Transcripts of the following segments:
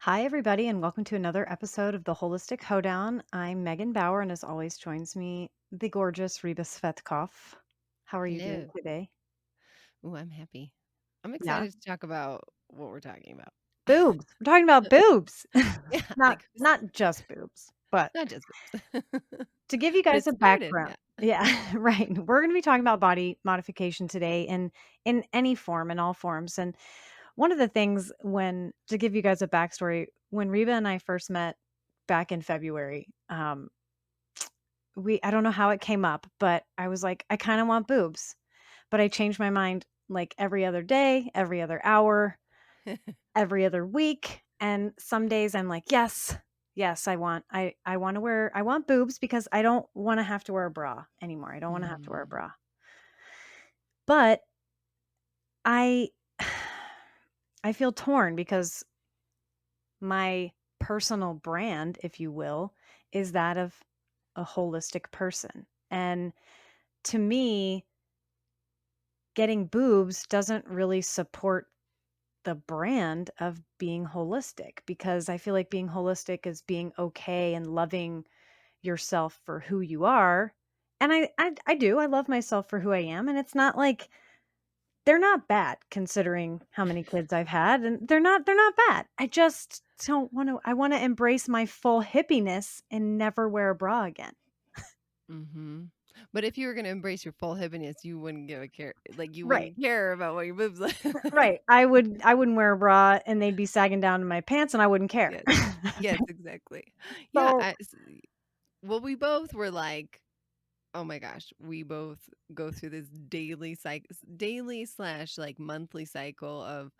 Hi, everybody, and welcome to another episode of the Holistic Hoedown. I'm Megan Bauer, and as always, joins me the gorgeous Reba Svetkov. How are you doing Hello. today? Ooh, I'm happy. I'm Yeah, excited to talk about what we're talking about. boobs. We're talking about boobs, Yeah, not like who's not just boobs, but not just boobs. to give you But guys it a started, background. yeah. Yeah, right. We're going to be talking about body modification today in any form, in all forms. And one of the things when to give you guys a backstory, when Reba and I first met back in February, I don't know how it came up, but I was like, "I kinda want boobs." But I changed my mind, like, every other day, every other hour, every other week, and some days I'm like, "Yes, yes, I want boobs because I don't wanna have to wear a bra anymore. I don't wanna have to wear a Mhm. bra." But I I feel torn because my personal brand, if you will, is that of a holistic person, and to me getting boobs doesn't really support the brand of being holistic because I feel like being holistic is being okay and loving yourself for who you are. And I do. I love myself for who I am. And it's not like they're not bad considering how many kids I've had. And they're not bad. I just don't want to I want to embrace my full hippiness and never wear a bra again. Mhm. But if you were gonna embrace your full hippiness, you wouldn't give a care like, you Right. wouldn't care about what your boobs look like. Right. I wouldn't wear a bra and they'd be sagging down to my pants and I wouldn't care. Yes. Yes, exactly. Yeah, So well, we both were like, oh my gosh, we both go through this daily slash like monthly cycle of,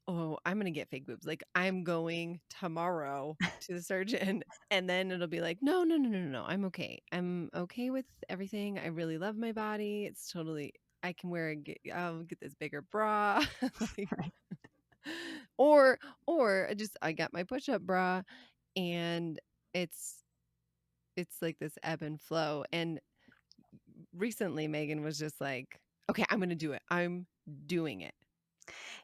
oh, I'm gonna get fake boobs. Like I'm going tomorrow to the surgeon, and then it'll be like, no, no, no, no, no, no. I'm okay. I'm okay with everything. I really love my body. It's totally. I can I'll get this bigger bra, like, right. or I got my push up bra, and it's it's like this ebb and flow. And recently Megan was just like, "Okay, I'm gonna do it. I'm doing it."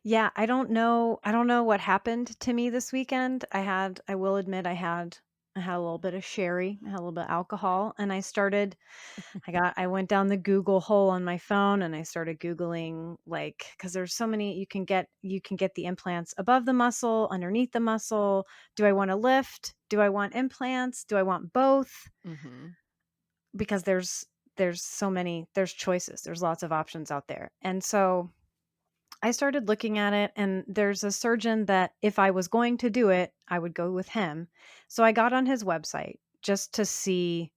Yeah, I don't know what happened to me this weekend. I will admit I had a little bit of sherry, I had a little bit of alcohol, and I went down the Google hole on my phone and I started Googling like because there's so many you can get the implants above the muscle, underneath the muscle. Do I want to lift? Do I want implants? Do I want both? Mhm. Because there's so many, there's choices, there's lots of options out there. And so I started looking at it, and there's a surgeon that if I was going to do it, I would go with him. So I got on his website just to see,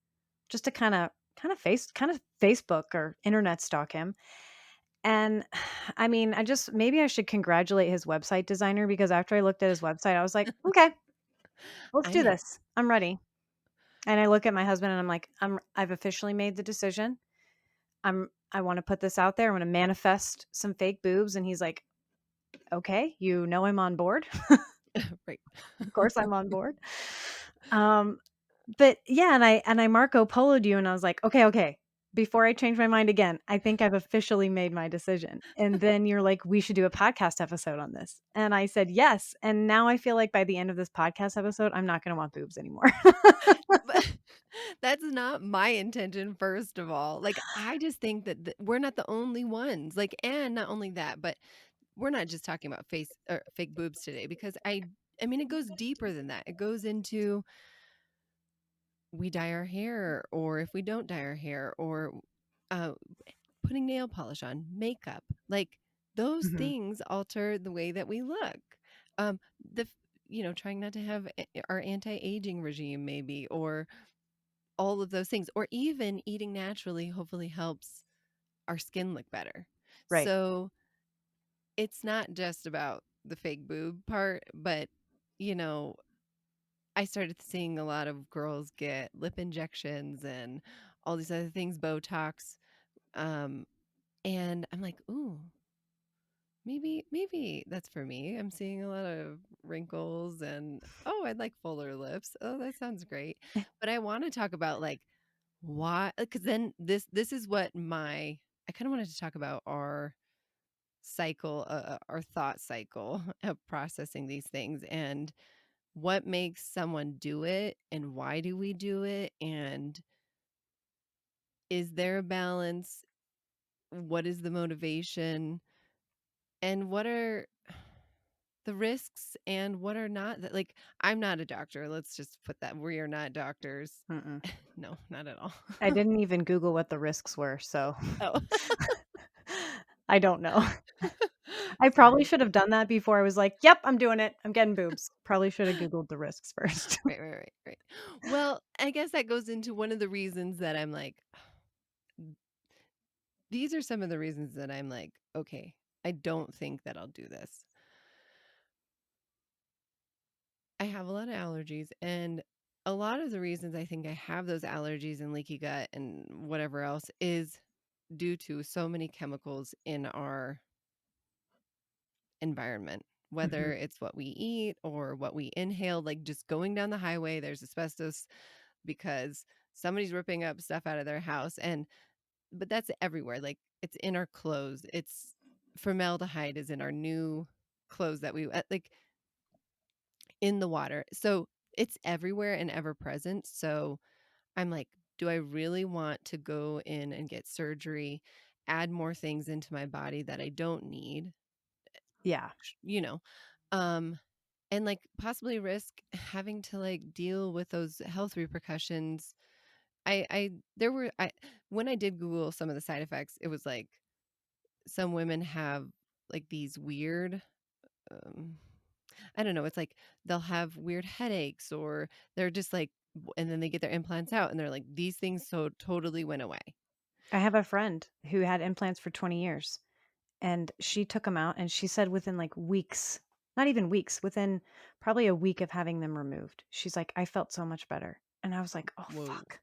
just to kind of Facebook or internet stalk him. And I mean, I just maybe I should congratulate his website designer because after I looked at his website, I was like, okay, let's I'm do in. this. I'm ready. And I look at my husband and I'm like, I've officially made the decision. I want to put this out there. I want to manifest some fake boobs. And he's like, okay, I'm on board. Right. Of course I'm on board. Um, but yeah, and I Marco Polo'd you and I was like, "Okay, okay, before I change my mind again, I think I've officially made my decision." And then you're like, "We should do a podcast episode on this." And I said, "Yes." And now I feel like by the end of this podcast episode, I'm not gonna want boobs anymore. But that's not my intention, first of all. Like, I just think that we're not the only ones. Like, and not only that, but we're not just talking about face or fake boobs today because I mean, it goes deeper than that. It goes into we dye our hair, or if we don't dye our hair, or uh, putting nail polish on, makeup. Like, those Mhm. things alter the way that we look. The f- trying not to have our anti-aging regime, maybe, or all of those things, or even eating naturally hopefully helps our skin look better. Right. So it's not just about the fake boob part, but you know, I started seeing a lot of girls get lip injections and all these other things, Botox. Um, and I'm like, ooh, maybe that's for me. I'm seeing a lot of wrinkles and, oh, I'd like fuller lips. Oh, that sounds great. But I want to talk about like why, because then this is what my I kind of wanted to talk about our cycle, our thought cycle of processing these things and what makes someone do it and why do we do it and is there a balance? What is the motivation? And what are the risks and what are not that like I'm not a doctor. Let's just put that we are not doctors. Mm-mm. No, not at all. I didn't even Google what the risks were, so Oh. I don't know. I probably Sorry. should have done that before I was like, "Yep, I'm doing it. I'm getting boobs." Probably should have Googled the risks first. Right, right, right, right. Well, I guess that goes into one of the reasons that I'm like, these are some of the reasons that I'm like, okay, I don't think that I'll do this. I have a lot of allergies, and a lot of the reasons I think I have those allergies and leaky gut and whatever else is due to so many chemicals in our environment, Mhm. whether it's what we eat or what we inhale, like just going down the highway, there's asbestos because somebody's ripping up stuff out of their house. And, but that's everywhere. Like it's in our clothes. It's formaldehyde is in our new clothes that we like in the water. So it's everywhere and ever present. So I'm like, do I really want to go in and get surgery, add more things into my body that I don't need? Yeah. You know, um, and like possibly risk having to like deal with those health repercussions. I there were I when I did Google some of the side effects, it was like some women have like these weird um I don't know, it's like they'll have weird headaches or they're just like and then they get their implants out and they're like these things so totally went away. I have a friend who had implants for 20 years, and she took them out, and she said within, like, weeks, not even weeks, within probably a week of having them removed, she's like, "I felt so much better." And I was like, "Oh, Whoa. fuck."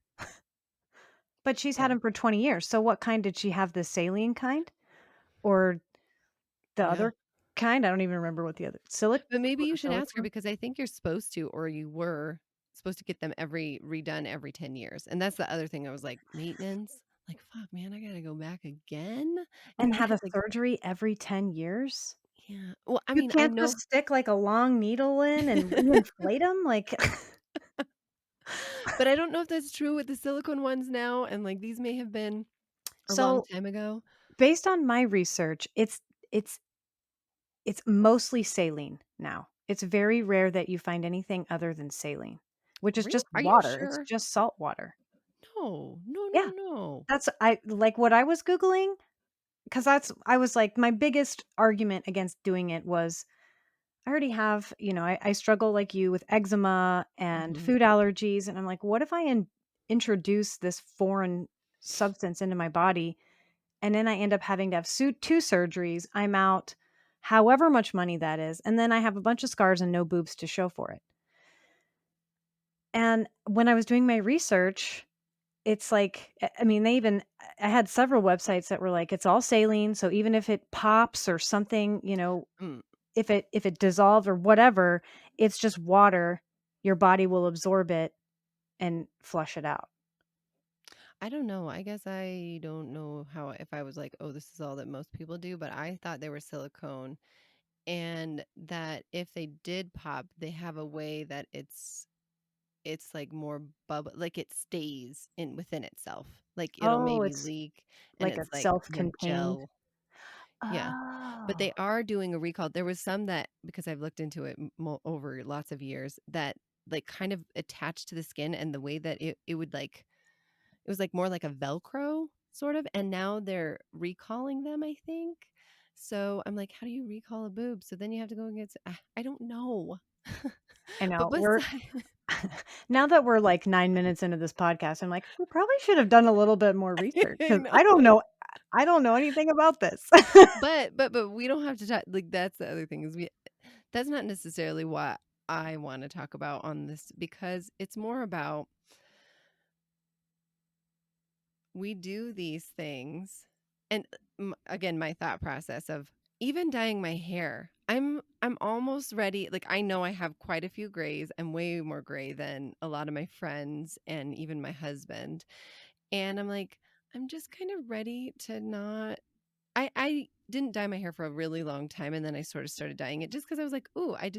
But she's had Yeah. them for 20 years, so what kind did she have, the saline kind or the Yeah. other kind? I don't even remember what the other But maybe you should ask her silicone? because I think you're supposed to, or you were supposed to get them redone every 10 years. And that's the other thing. I was like, maintenance? Like, fuck, man, I gotta go back again. And And have a because like, surgery every 10 years? yeah. Well, I You mean, I can't know just stick, like, a long needle in and reinflate them. Like but I don't know if that's true with the silicone ones now. And like these may have been a long So, time ago. based on my research, it's it's mostly saline now. It's very rare that you find anything other than saline, which is Real? just Are you water. It's sure? just salt water. No, no, no, Yeah, no. that's I like what I was Googling, because that's I was like, my biggest argument against doing it was I already have, I struggle like you with eczema and Hmm. food allergies. And I'm like, what if I introduce this foreign substance into my body and then I end up having to have two surgeries? I'm out however much money that is. And then I have a bunch of scars and no boobs to show for it. And when I was doing my research, it's like, I mean, I had several websites that were like, it's all saline. So even if it pops or something, Mm, if it dissolves or whatever, it's just water. Your body will absorb it and flush it out. I don't know. I guess I don't know how if I was like, oh, this is all that most people do, but I thought they were silicone and that if they did pop, they have a way that it's like more bubble like it stays in within itself. Like it'll Oh, maybe it's leak and like a it's like more self-contained. gel. Yeah. But Oh. they are doing a recall. There was some that because I've looked into it over lots of years that like kind of attached to the skin and the way that it would like it was like more like a Velcro sort of, and now they're recalling them, I think. So I'm like, how do you recall a boob? So then you have to go and get I don't know. I But know. We're besides now that we're like 9 minutes into this podcast, I'm like, we probably should have done a little bit more research I because know. I don't know anything about this. But we don't have to talk like that's the other thing is we that's not necessarily what I want to talk about on this because it's more about we do these things and again my thought process of even dyeing my hair I'm almost ready like I know I have quite a few grays. I'm way more gray than a lot of my friends and even my husband and I'm like I'm just kind of ready to not I didn't dye my hair for a really long time, and then I sort of started dyeing it just because I was like, "Ooh, I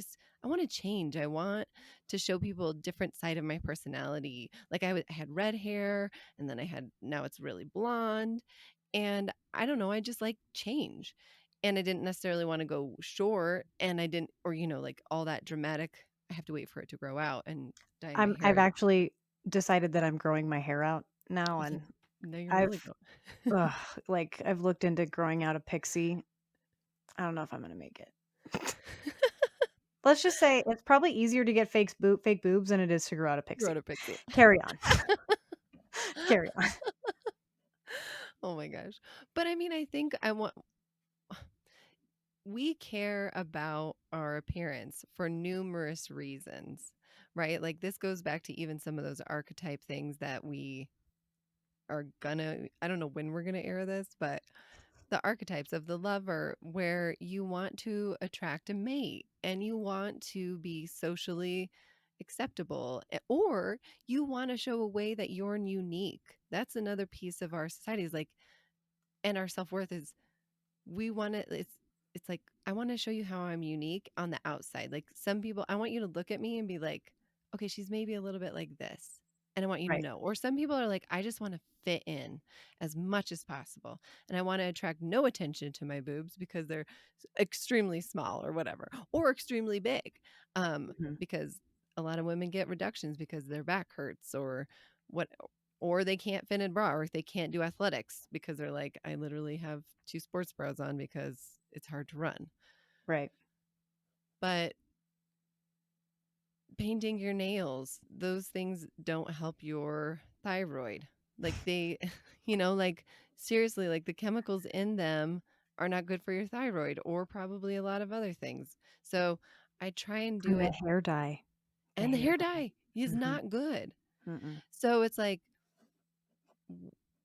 wanna change. I want to show people a different side of my personality." Like, I had red hair, and then now it's really blonde, and I don't know, I just like change, and I didn't necessarily wanna go short, and I didn't or, like, all that dramatic I have to wait for it to grow out and dye my I've hair. actually decided that I'm growing my hair out now, Yeah. and No, you're really I've go ugh, like, I've looked into growing out a pixie. I don't know if I'm gonna make it. Let's just say it's probably easier to get fake boobs than it is to grow out a grow pixie. a pixie. Carry on. Carry on. Oh my gosh. But I mean, I think we care about our appearance for numerous reasons, right? Like this goes back to even some of those archetype things that we are gonna, I don't know when we're gonna air this, but the archetypes of the lover, where you want to attract a mate and you want to be socially acceptable, or you want to show a way that you're unique. That's another piece of our society is like, and our self worth is we want to it's like I want to show you how I'm unique on the outside. Like some people, I want you to look at me and be like, okay, she's maybe a little bit like this, and I want you to Right, know. Or some people are like, I just want to fit in as much as possible, and I want to attract no attention to my boobs because they're extremely small or whatever, or extremely big, mhm, because a lot of women get reductions because their back hurts what or they can't fit in a bra, or they can't do athletics because they're like, I literally have 2 sports bras on because it's hard to run. right. But painting your nails, those things don't help your thyroid. Like they, like seriously, like the chemicals in them are not good for your thyroid or probably a lot of other things. So I try and do And it. the And the hair hair dye. dye is Mhm, not good. mm-mm. So it's like,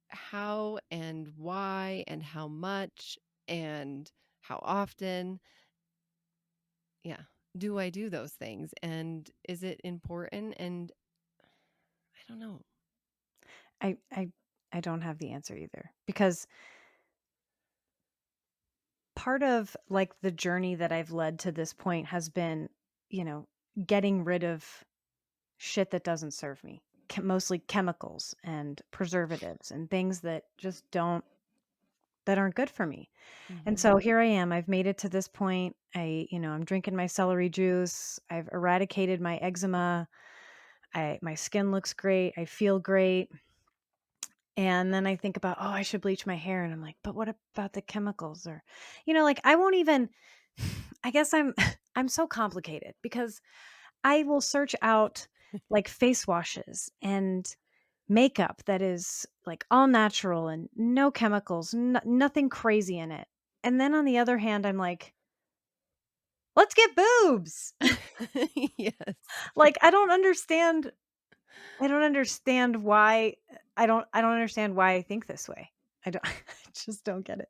how and why and how much and how often, yeah, do I do those things? And is it important? And I don't know. I I I don't have the answer either, because part of, like, the journey that I've led to this point has been, you know, getting rid of shit that doesn't serve me. Mostly chemicals and preservatives and things that aren't good for me. And Hmm. so here I am. I've made it to this point. I'm drinking my celery juice. I've eradicated my eczema. My skin looks great. I feel great. And then I think about, oh, I should bleach my hair. And I'm like, but what about the chemicals? Or, like I won't even, I guess I'm so complicated because I will search out like face washes and makeup that is like all natural and no chemicals, nothing crazy in it. And then on the other hand, I'm like, let's get boobs. Yes. Like I don't understand why I don't understand why I think this way. I don't I just don't get it.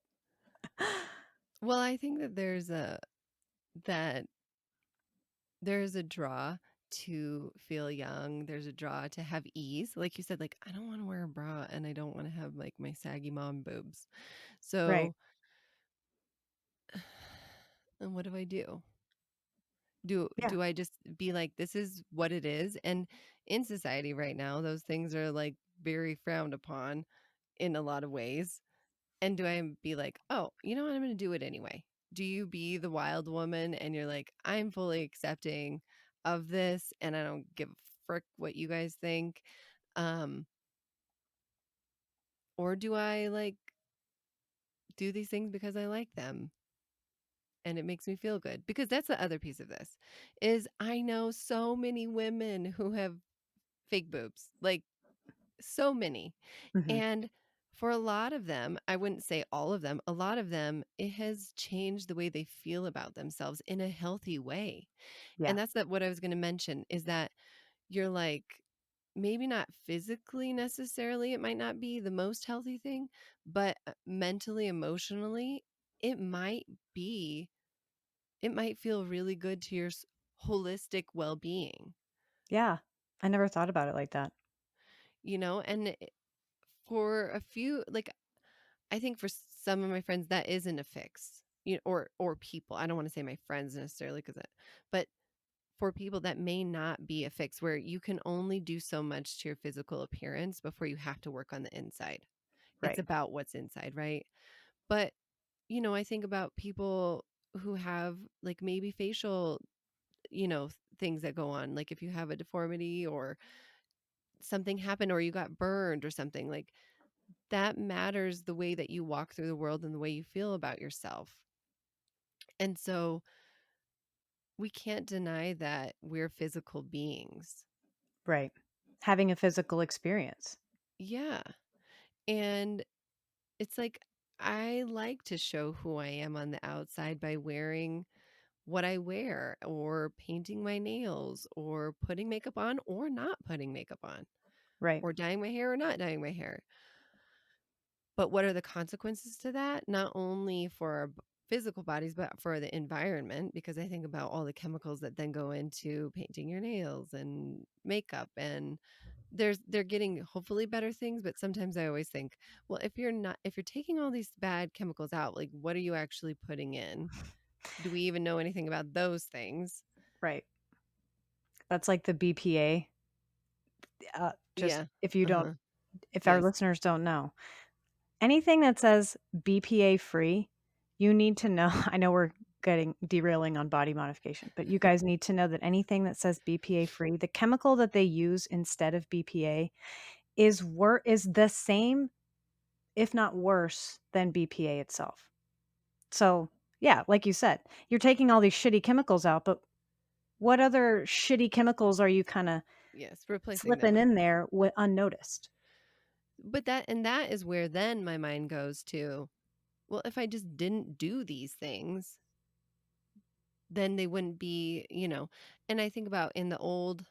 Well, I think that that there's a draw to feel young. There's a draw to have ease. Like you said, like I don't want to wear a bra and I don't want to have like my saggy mom boobs. Right. So, and what do I do? Yeah. Do I just be like, "This is what it is?" And in society right now, those things are, like, very frowned upon in a lot of ways. And do I be like, "Oh, you know what? I'm gonna do it anyway." Do you be the wild woman and you're like, "I'm fully accepting of this, and I don't give a frick what you guys think." Um, or do I, like, do these things because I like them and it makes me feel good? Because that's the other piece of this, is I know so many women who have fake boobs, like so many. Mhm. And for a lot of them, I wouldn't say all of them, a lot of them, it has changed the way they feel about themselves in a healthy way. Yeah. And that's what I was going to mention is that you're like, maybe not physically necessarily, it might not be the most healthy thing, but mentally, emotionally, it might be, it might feel really good to your holistic well being, Yeah. I never thought about it like that. And for a few, like, I think for some of my friends, that isn't a fix, or people. I don't want to say my friends necessarily because but for people that may not be a fix where you can only do so much to your physical appearance before you have to work on the inside. It's Right. about what's inside, right? But, I think about people who have like maybe facial, things that go on. Like if you have a deformity or something happened or you got burned or something, like that matters the way that you walk through the world and the way you feel about yourself. And so we can't deny that we're physical beings. Right. Having a physical experience. Yeah. And it's like I like to show who I am on the outside by wearing what I wear or painting my nails or putting makeup on or not putting makeup on Right. or dyeing my hair or not dyeing my hair. But what are the consequences to that? Not only for our physical bodies, but for the environment, because I think about all the chemicals that then go into painting your nails and makeup and they're getting hopefully better things, but sometimes I always think, well, if you're taking all these bad chemicals out, like what are you actually putting in? Do we even know anything about those things? Right. That's like the BPA. Just Yeah. if you don't, Uh-huh. if our Yes. listeners don't know, anything that says BPA free, you need to know. I know we're getting derailing on body modification, but you guys need to know that anything that says BPA free, the chemical that they use instead of BPA is the same, if not worse, than BPA itself. So, yeah, like you said, you're taking all these shitty chemicals out, but what other shitty chemicals are you kind of Yes, replacing them slipping with. in there unnoticed? But that is where then my mind goes to, well, if I just didn't do these things, then they wouldn't be, and I think about in the old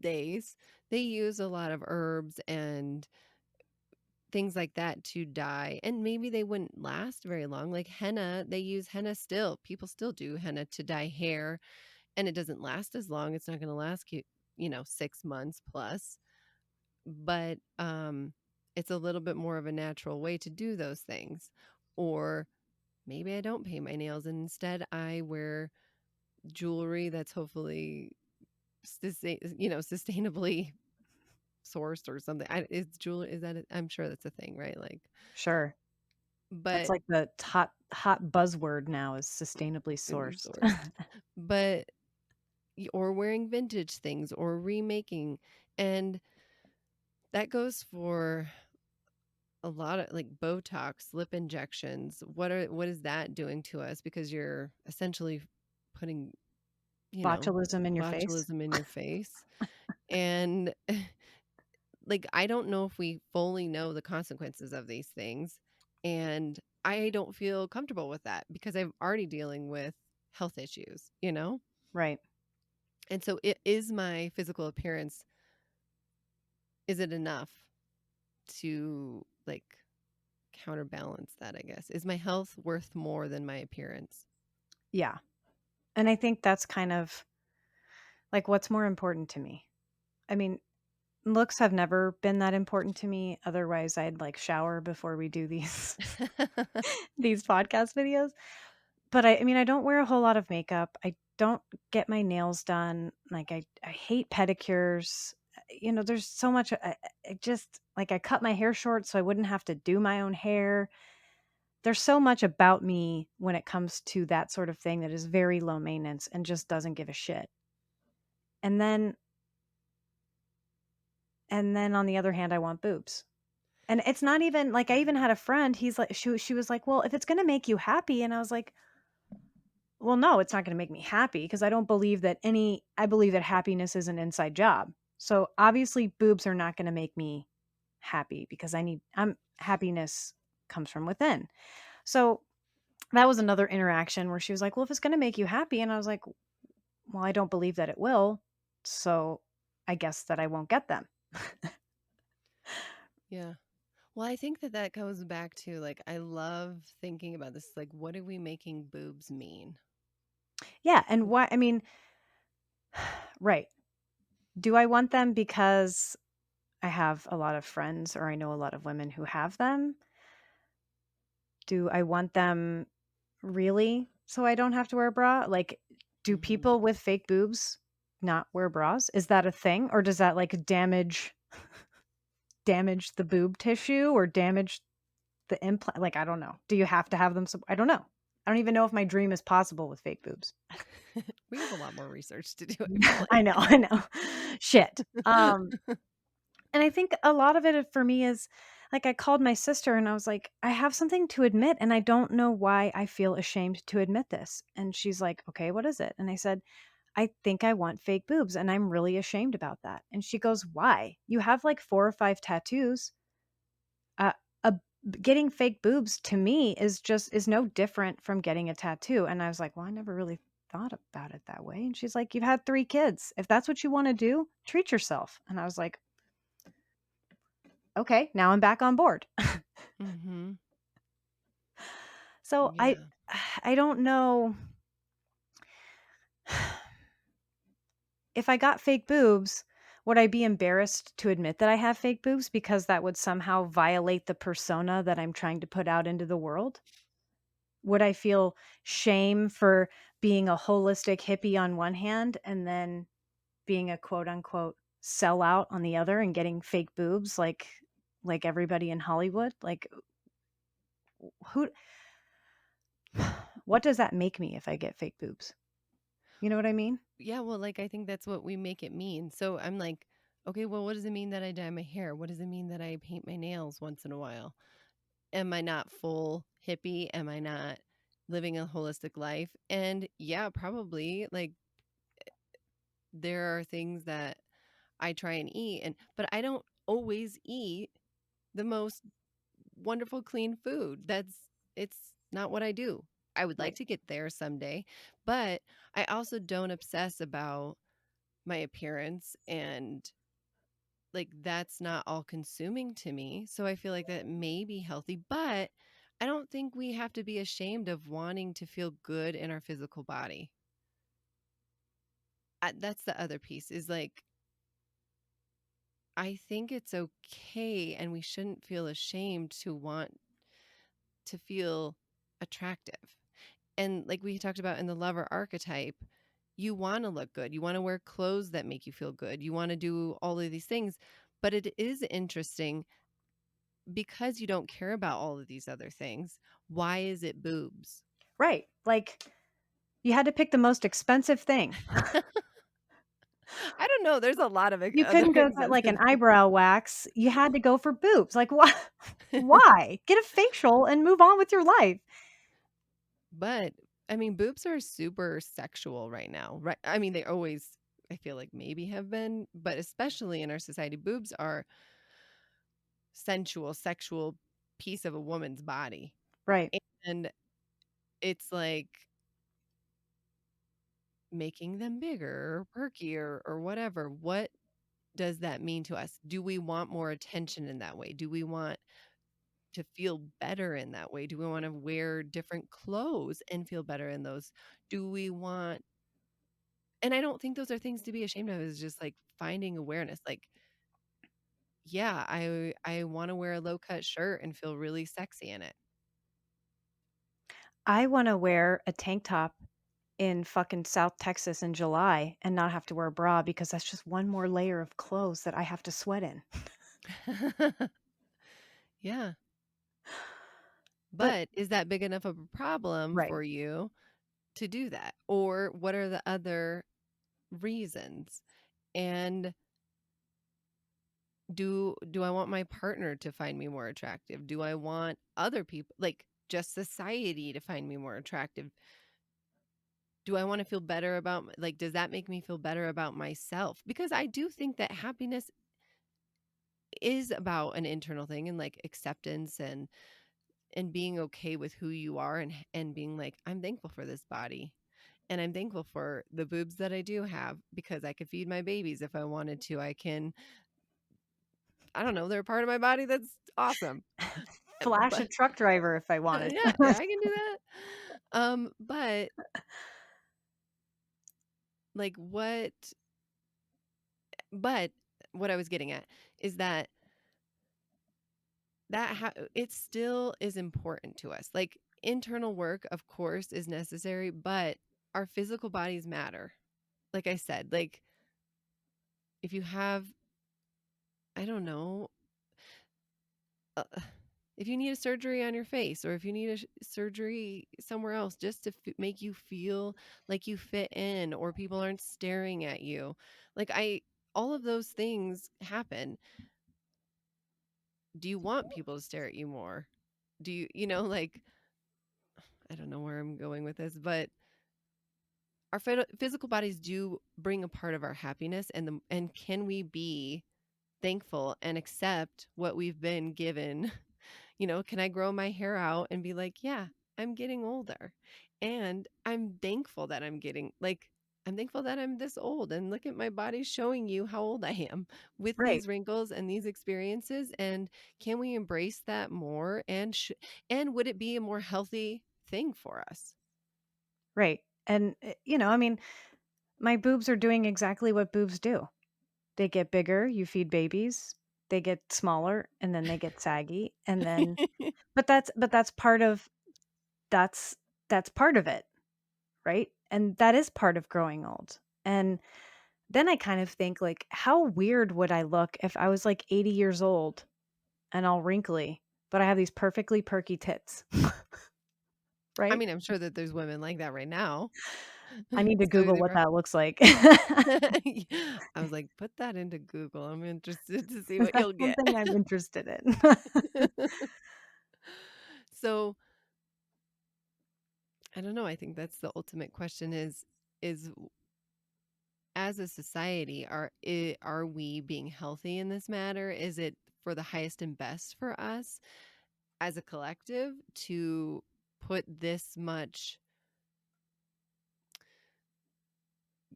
days, they use a lot of herbs and things like that to dye, and maybe they wouldn't last very long. Like henna, they use henna still. People still do henna to dye hair, and it doesn't last as long. It's not going to last you, 6 months plus, but it's a little bit more of a natural way to do those things. Or maybe I don't paint my nails and instead I wear jewelry that's hopefully sustainably sourced or something. Is jewelry, is that I'm sure that's a thing, right? Like, Sure. That's but like the hot buzzword now is sustainably sourced. sourced, but or wearing vintage things or remaking, and that goes for a lot of like Botox, lip injections. What is that doing to us? Because you're essentially putting, you know, Botulism in your face? botulism in your face. And like I don't know if we fully know the consequences of these things. And I don't feel comfortable with that because I'm already dealing with health issues. Right. And so it is my physical appearance, is it enough to like counterbalance that, I guess? Is my health worth more than my appearance? Yeah. And I think that's kind of like what's more important to me. I mean, looks have never been that important to me. Otherwise, I'd like shower before we do these these podcast videos. But I mean, I don't wear a whole lot of makeup. I don't get my nails done. Like I hate pedicures. There's so much I just like I cut my hair short so I wouldn't have to do my own hair. There's so much about me when it comes to that sort of thing that is very low maintenance and just doesn't give a shit. And then on the other hand, I want boobs. And it's not even like I even had a friend, he's like she was like, "Well, if it's gonna make you happy," and I was like, "Well, no, it's not gonna make me happy because I believe that happiness is an inside job. So obviously boobs are not gonna make me happy because happiness comes from within." So that was another interaction where she was like, "Well, if it's gonna make you happy," and I was like, "Well, I don't believe that it will. So I guess that I won't get them." Yeah. Well, I think that goes back to like, I love thinking about this. Like, what are we making boobs mean? Yeah, and Like, why I mean, right. Do I want them because I have a lot of friends or I know a lot of women who have them? Do I want them really so I don't have to wear a bra? Like, do Mhm. people with fake boobs not wear bras? Is that a thing, or does that, like, damage the boob tissue or damage the implant? Like, I don't know. Do you have to have them I don't know. I don't even know if my dream is possible with fake boobs. We have a lot more research to do, I feel I like. know, I know. Shit. And I think a lot of it for me is, like, I called my sister and I was like, "I have something to admit, and I don't know why I feel ashamed to admit this." And she's like, "Okay, what is it?" And I said, "I think I want fake boobs, and I'm really ashamed about that." And she goes, "Why? You have, like, 4 or 5 tattoos. Uh, a Getting fake boobs to me is no different from getting a tattoo." And I was like, "Well, I never really thought about it that way." And she's like, "You've had 3 kids. If that's what you wanna do, treat yourself." And I was like, "Okay, now I'm back on board." Mhm. So Yeah. I don't know if I got fake boobs, would I be embarrassed to admit that I have fake boobs because that would somehow violate the persona that I'm trying to put out into the world? Would I feel shame for being a holistic hippie on one hand and then being a quote unquote sellout on the other and getting fake boobs like everybody in Hollywood? Like who what does that make me if I get fake boobs? You know what I mean? Yeah, well, like, I think that's what we make it mean. So I'm like, okay, well, what does it mean that I dye my hair? What does it mean that I paint my nails once in a while? Am I not full hippie? Am I not living a holistic life? And yeah, probably like there are things that I try and eat but I don't always eat the most wonderful clean food. It's not what I do. I would like Right. to get there someday, but I also don't obsess about my appearance and like that's not all consuming to me. So I feel like that may be healthy, but I don't think we have to be ashamed of wanting to feel good in our physical body. That's the other piece is like I think it's okay and we shouldn't feel ashamed to want to feel attractive. And like we talked about in the lover archetype, you want to look good. You want to wear clothes that make you feel good. You want to do all of these things. But it is interesting because you don't care about all of these other things. Why is it boobs? Right. Like you had to pick the most expensive thing. I don't know. There's a lot of You other couldn't go get, like, an expensive things. eyebrow wax, you had to go for boobs, like, why? Why? Get a facial and move on with your life. But I mean, boobs are super sexual right now, right? I mean, they always, I feel like maybe have been, but especially in our society, boobs are sensual, sexual piece of a woman's body. Right. And it's like making them bigger or perkier or whatever. What does that mean to us? Do we want more attention in that way? Do we want to feel better in that way? Do we want to wear different clothes and feel better in those? Do we want and I don't think those are things to be ashamed of, is just like finding awareness. Like, yeah, I want to wear a low cut shirt and feel really sexy in it. I wanna wear a tank top in fucking South Texas in July and not have to wear a bra because that's just one more layer of clothes that I have to sweat in. Yeah. But But is that big enough of a problem right. for you to do that? Or what are the other reasons? And do I want my partner to find me more attractive? Do I want other people like just society to find me more attractive? Do I want to feel better about like does that make me feel better about myself? Because I do think that happiness is about an internal thing and like acceptance and being okay with who you are and being like I'm thankful for this body. And I'm thankful for the boobs that I do have because I could feed my babies if I wanted to. I don't know, they're a part of my body that's awesome. Flash But a truck driver if I wanted. yeah, yeah, I can do that. But like but what I was getting at is that it still is important to us. Like, internal work, of course, is necessary, but our physical bodies matter. Like I said, like, if you have, I don't know, uh, if you need a surgery on your face or if you need a surgery somewhere else just to make you feel like you fit in or people aren't staring at you. Like, all of those things happen. Do you want people to stare at you more? Do like, I don't know where I'm going with this, but our physical bodies do bring a part of our happiness, and can we be thankful and accept what we've been given? Can I grow my hair out and be like, yeah, I'm getting older. And I'm thankful that I'm this old and look at my body showing you how old I am with Right, these wrinkles and these experiences. And can we embrace that more? And would it be a more healthy thing for us? right. And, I mean, my boobs are doing exactly what boobs do. They get bigger, you feed babies, they get smaller, and then they get saggy, and then but that's part of that's that's part of it, right? And that is part of growing old. And then I kind of think, like, how weird would I look if I was, like, 80 years old and all wrinkly, but I have these perfectly perky tits, I right? mean, I'm sure that there's women like that right now. I need to So Google they what prob that looks like. I was like, "Put that into Google. I'm interested to see 'Cause what that's you'll get." something I'm interested in. So, I don't know, I think that's the ultimate question is as a society, are we being healthy in this matter? Is it for the highest and best for us as a collective to put this much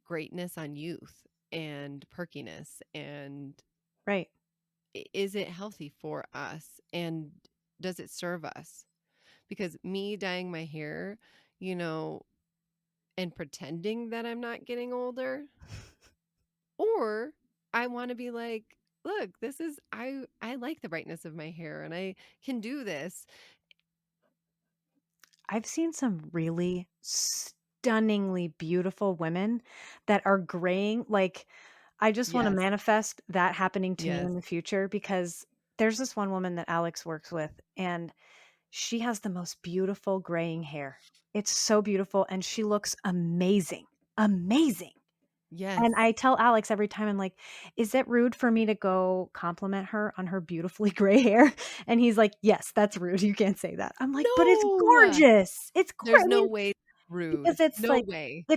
greatness on youth and perkiness, and Right. is it healthy for us, and does it serve us? Because me dyeing my hair, you know, and pretending that I'm not getting older, or I want to be like, look, this is I like the brightness of my hair and I can do this. I've seen some really stunningly beautiful women that are graying. Like, I just wanna Yes. manifest that happening to me Yes. in the future because there's this one woman that Alex works with, and she has the most beautiful graying hair. It's so beautiful, and she looks amazing, amazing. And Yes. I tell Alex every time, I'm like, "Is it rude for me to go compliment her on her beautifully gray hair?" And he's like, "Yes, that's rude. You can't say that." I'm like, "But it's No. gorgeous. It's There's I no mean, way rude. because it's No like way.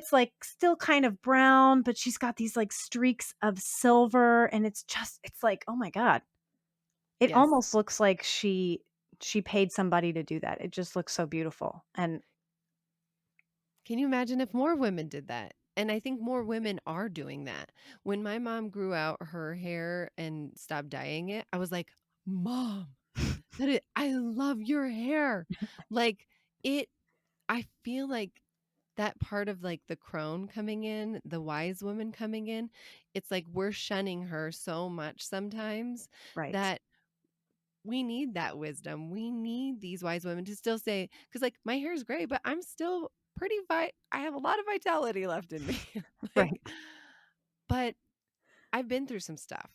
still kind of brown, but she's got these, like, streaks of silver, and it's like, oh my god." It Yes. almost looks like she paid somebody to do that. It just looks so beautiful, and Can you imagine if more women did that? And I think more women are doing that. When my mom grew out her hair and stopped dyeing it, I was like, "Mom, I love your hair." Like, it I feel like that part of, like, the crone coming in, the wise woman coming in, it's like we're shunning her so much sometimes right. that we need that wisdom. We need these wise women to still say, because, like, my hair is gray, but I'm still I have a lot of vitality left in me. Right. Like, but I've been through some stuff,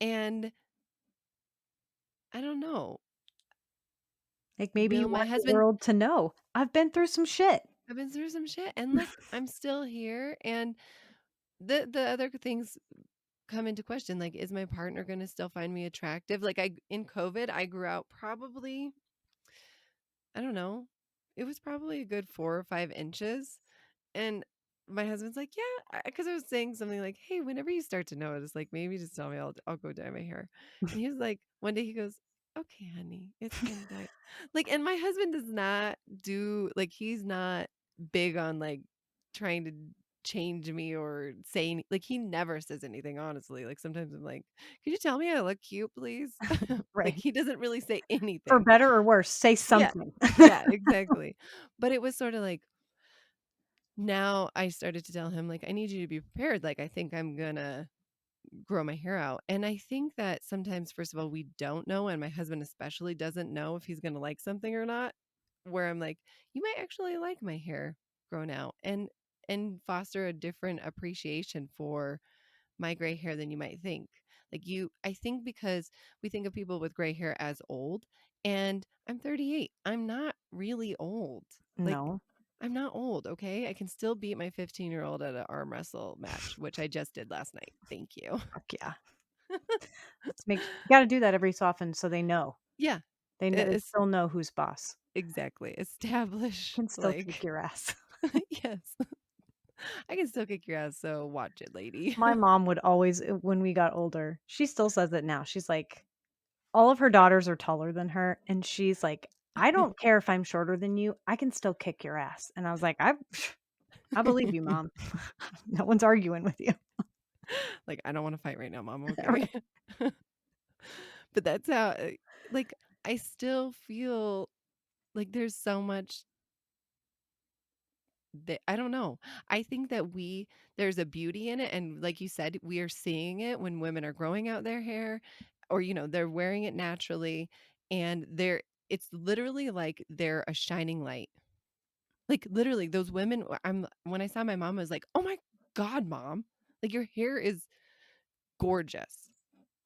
and I don't know. Like, maybe you Will my want the husband world to know, "I've been through some shit." I've been through some shit, and look, I'm still here, and the other things come into question, like, is my partner gonna still find me attractive? Like, I in COVID, I grew out probably, I don't know, it was probably a good 4 or 5 inches, and my husband's like, "Yeah," because I was saying something like, "Hey, whenever you start to notice, like, maybe just tell me, I'll go dye my hair." And he was like one day he goes, "Okay, honey, it's been dyed." Like, and my husband does not do like, he's not big on, like, trying to change me or say like, he never says anything, honestly. Like, sometimes I'm like, "Could you tell me I look cute, please?" Like, Right. he doesn't really say For anything. better or worse, say Yeah. something. Yeah, exactly. But it was sorta like now I started to tell him, like, "I need you to be prepared, like, I think I'm gonna grow my hair out. And I think that sometimes, first of all, we don't know, and my husband especially doesn't know if he's going to like something or not. Where I'm like, you might actually like my hair grown out, and foster a different appreciation for my gray hair than you might think. I think because we think of people with gray hair as old, and I'm 38. I'm not really old. Like, No. I'm not old, okay? I can still beat my 15-year-old at an arm wrestle match, which I just did last night. Thank you. Fuck yeah. Let's make you gotta do that every so often so they know. Yeah. They It's still know who's boss. exactly. Establish Can still kick like your ass. yes. I can still kick your ass, so watch it, lady. My mom would always when we got older, she still says it now. She's like, all of her daughters are taller than her, and she's like, "I don't care if I'm shorter than you, I can still kick your ass." And I was like, I believe you, mom. No one's arguing with you." Like, I don't wanna fight right now, mom, okay? Right. But that's how, like, I still feel like there's so much that I don't know. I think that there's a beauty in it, and like you said, we are seeing it when women are growing out their hair or, they're wearing it naturally, and it's literally like they're a shining light. Like, literally, those women when I saw my mom, I was like, "Oh my god, mom, like, your hair is gorgeous."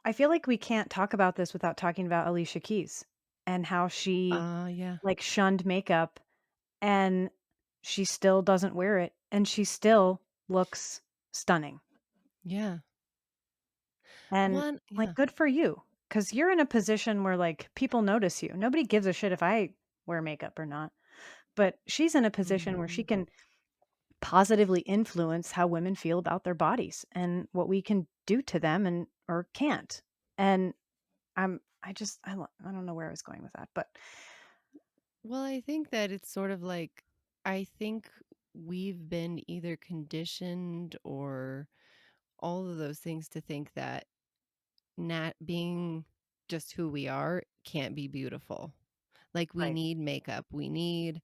I feel like we can't talk about this without talking about Alicia Keys and how she, Yeah. like, shunned makeup, and she still doesn't wear it, and she still looks stunning. Yeah. And, One like, yeah. good for you, because 'cause you're in a position where, like, people notice you. Nobody gives a shit if I wear makeup or not, but she's in a position where she Mhm. can positively influence how women feel about their bodies and what we can do to them and or can't. And I don't know where I was going with that, but Well, I think that it's sort of like I think we've been either conditioned or all of those things to think that not being just who we are can't be beautiful. Like, we right. need makeup, we need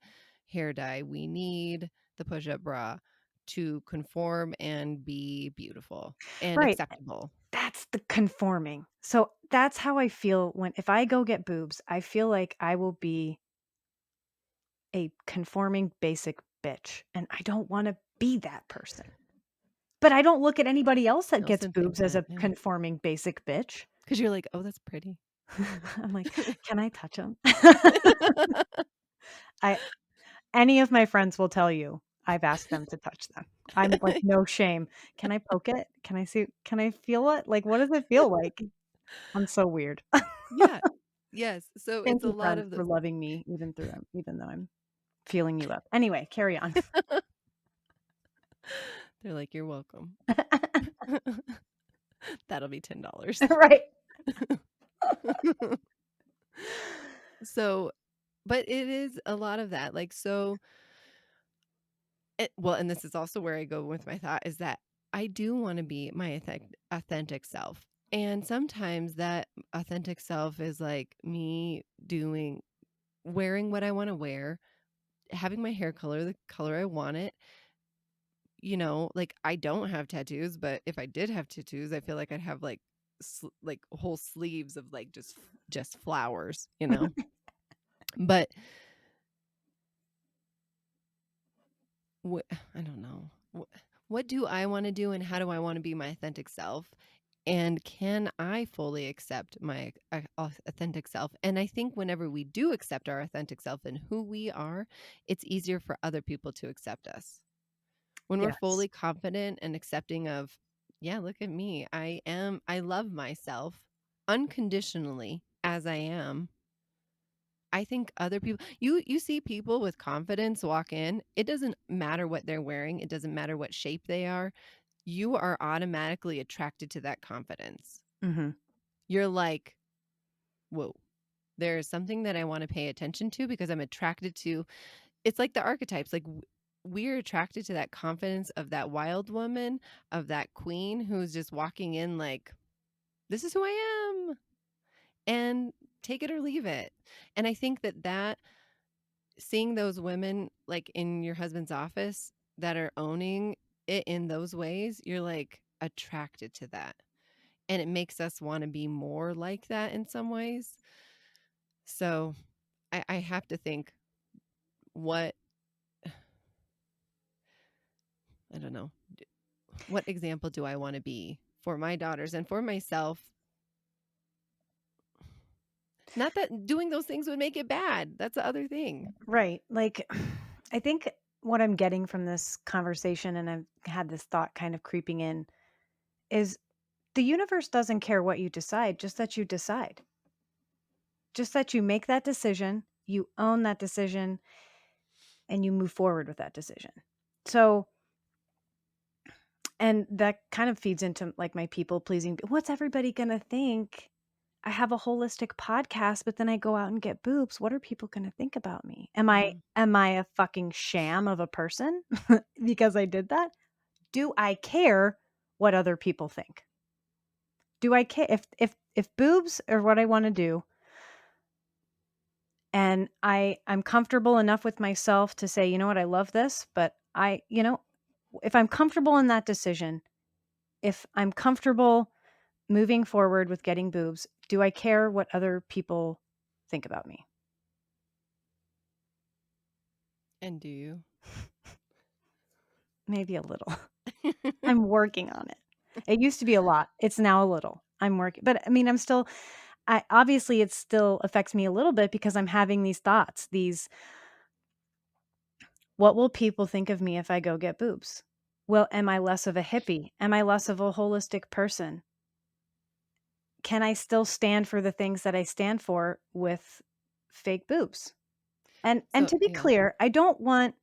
hair dye, we need the push-up bra to conform and be beautiful and Right. acceptable. That's the conforming. So that's how I feel when if I go get boobs, I feel like I will be a conforming basic bitch, and I don't wanna be that person. But I don't look at anybody else that gets Nelson boobs thinks as that, a yeah, conforming basic bitch. because 'Cause you're like, "Oh, that's pretty." I'm like, "Can I touch them?" I any of my friends will tell you I've asked them to touch them. I'm like, "No shame. Can I poke it? Can I feel it? Like, what does it feel like?" I'm so weird. Yeah. Yes, so Thank it's a you, lot friends, of for those loving me even though I'm feeling you up. Anyway, carry on. they're like, "You're welcome." That'll be $10. Right. So but it is a lot of that, like, so well, and this is also where I go with my thought is that I do wanna be my authentic self, and sometimes that authentic self is, like, me wearing what I wanna wear, having my hair color the color I want it, like, I don't have tattoos, but if I did have tattoos, I feel like I'd have, like, whole sleeves of, like, just flowers, you know? But Wh I don't know. What do I wanna do, and how do I wanna be my authentic self? And can I fully accept my authentic self? And I think whenever we do accept our authentic self and who we are, it's easier for other people to accept us. When we're Yes. fully confident and accepting of, "Yeah, look at me. I love myself unconditionally as I am." I think other people you see people with confidence walk in, it doesn't matter what they're wearing, it doesn't matter what shape they are, you are automatically attracted to that confidence. Mhm. You're like, "Whoa, there is something that I wanna pay attention to because I'm attracted to." It's like the archetypes, like, we're attracted to that confidence of that wild woman, of that queen who's just walking in like, "This is who I am, and take it or leave it." And I think that seeing those women, like, in your husband's office that are owning it in those ways, you're, like, attracted to that. and it makes us wanna be more like that in some ways. So, I have to think, what I don't know, what example do I wanna be for my daughters and for myself? Not that doing those things would make it bad, that's the other thing. Right. Like, I think what I'm getting from this conversation, and I've had this thought kind of creeping in, is the universe doesn't care what you decide, just that you decide. Just that you make that decision, you own that decision, and you move forward with that decision. So, and that kind of feeds into like my people pleasing. What's everybody going to think? I have a holistic podcast, but then I go out and get boobs. What are people going to think about me? Mhm. Am I a fucking sham of a person because I did that? Do I care what other people think? Do I care if boobs are what I want to do and I'm comfortable enough with myself to say, "You know what? I love this, but if I'm comfortable in that decision, if I'm comfortable moving forward with getting boobs, do I care what other people think about me?" And do you? Maybe a little. I'm working on it. It used to be a lot. It's now a little. I'm working, but I mean, I obviously it still affects me a little bit because I'm having these thoughts, these what will people think of me if I go get boobs? Well, am I less of a hippie? Am I less of a holistic person? Can I still stand for the things that I stand for with fake boobs? And So, to be yeah. clear, I don't want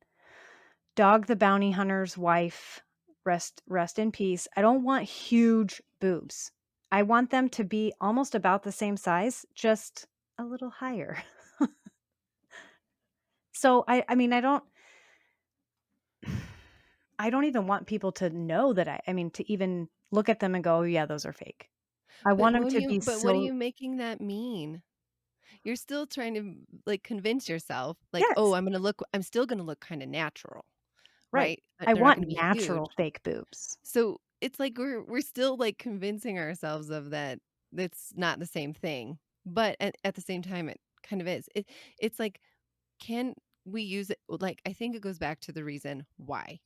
Dog the Bounty Hunter's wife, rest in peace. I don't want huge boobs. I want them to be almost about the same size, just a little higher. So I mean, I don't even want people to know that I mean, to even look at them and go, "Oh, yeah, those are fake." I want them to be What are so you making that mean? You're still trying to, like, convince yourself, like, "Oh, yes, I'm still gonna look kinda natural," right. right? I They're not want gonna be natural huge. fake boobs. So, it's like we're still, like, convincing ourselves of that it's not the same thing, but at the same time, it kind of is. It's like, can we use it like, I think it goes back to the reason why.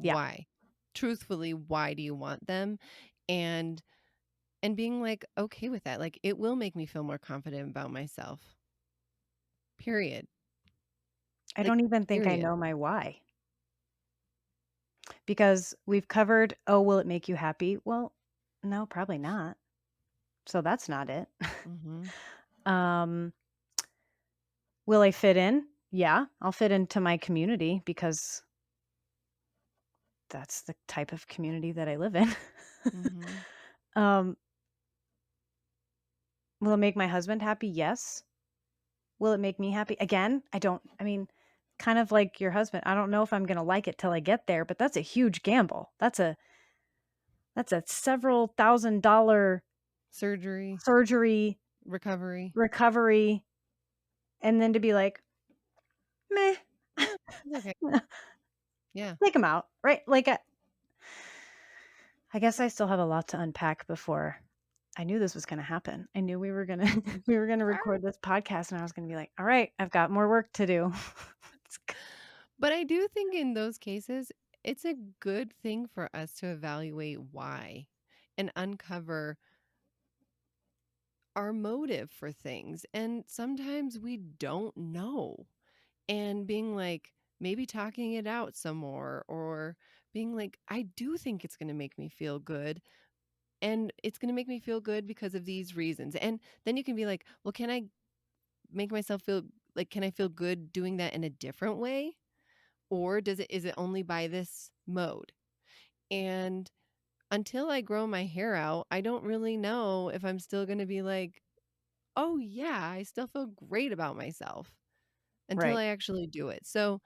Yeah, Why? Truthfully, why do you want them? And being, like, okay with that, like, it will make me feel more confident about myself, period. I Like, don't even think I period. know my why because we've covered, "Oh, will it make you happy?" Well, no, probably not. So that's not it. Mhm. Um, will I fit in? Yeah, I'll fit into my community because that's the type of community that I live in. Mhm. Um, will it make my husband happy? Yes. Will it make me happy? Again, I mean, kind of like your husband, I don't know if I'm gonna like it till I get there, but that's a huge gamble. That's a several $1,000 Surgery, surgery, recovery. recovery, and then to be like, "Meh, Yeah, it's okay. Yeah. take 'em out," right? Like, I guess I still have a lot to unpack before I knew this was gonna happen. I knew we were gonna we were gonna Sorry. record this podcast, and I was gonna be like, "All right, I've got more work to do." It's g But I do think in those cases, it's a good thing for us to evaluate why and uncover our motive for things. And sometimes we don't know. And being like, maybe talking it out some more, or being like, I do think it's going to make me feel good. And it's going to make me feel good because of these reasons. And then you can be like, well, can I make myself feel like, can I feel good doing that in a different way? Or is it only by this mode? And until I grow my hair out, I don't really know if I'm still going to be like, oh, yeah, I still feel great about myself until Right. I actually do it. So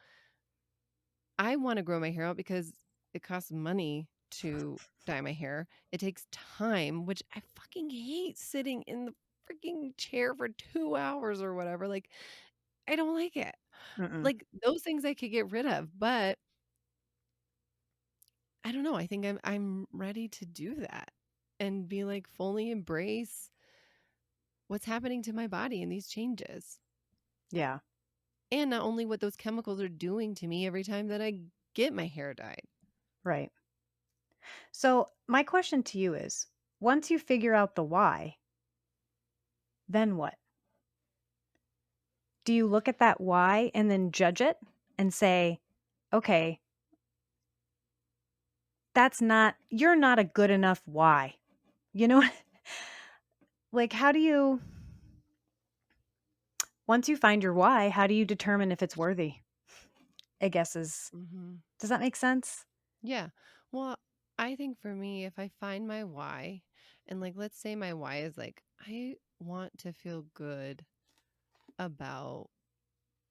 I want to grow my hair out because it costs money to dye my hair. It takes time, which I fucking hate sitting in the freaking chair for 2 hours or whatever. Like, I don't like it. Mm-mm. Like, those things I could get rid of, but I don't know. I think I'm ready to do that. and be like fully embrace what's happening to my body in these changes. Yeah, And not only what those chemicals are doing to me every time that I get my hair dyed. right. So, my question to you is, once you figure out the why, then what? Do you look at that why and then judge it and say, "Okay, you're not a good enough why." You know, like how do you once you find your why, how do you determine if it's worthy? I guess is Mhm. does that make sense? Yeah. Well, I think for me, if I find my why, and like, let's say my why is like, I want to feel good about,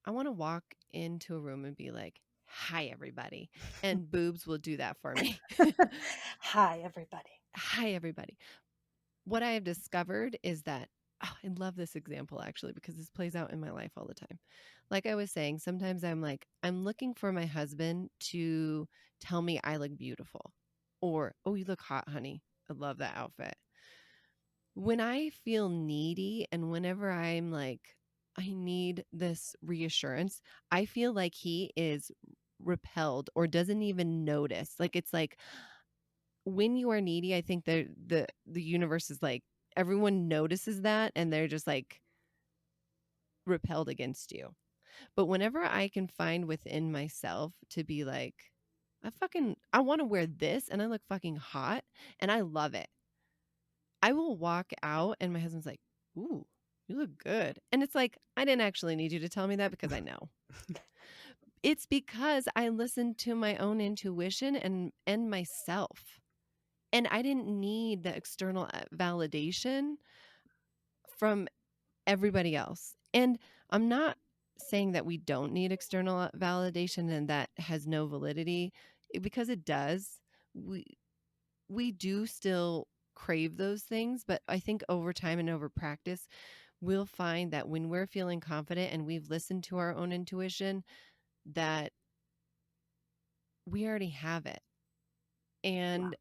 I want to walk into a room and be like, hi, everybody. And boobs will do that for me. Hi, everybody. Hi, everybody. What I have discovered is that I love this example actually because this plays out in my life all the time. Like I was saying, sometimes I'm like, I'm looking for my husband to tell me I look beautiful or, oh, you look hot, honey. I love that outfit. When I feel needy and whenever I'm like, I need this reassurance, I feel like he is repelled or doesn't even notice. Like it's like when you are needy, I think the universe is like everyone notices that and they're just like repelled against you. But whenever I can find within myself to be like, I want to wear this and I look fucking hot and I love it. I will walk out and my husband's like, "Ooh, you look good." And it's like, I didn't actually need you to tell me that because I know. It's because I listened to my own intuition and myself. And I didn't need the external validation from everybody else. And I'm not saying that we don't need external validation and that has no validity because it does. We we do still crave those things, but I think over time and over practice, we'll find that when we're feeling confident and we've listened to our own intuition, that we already have it. Yeah. And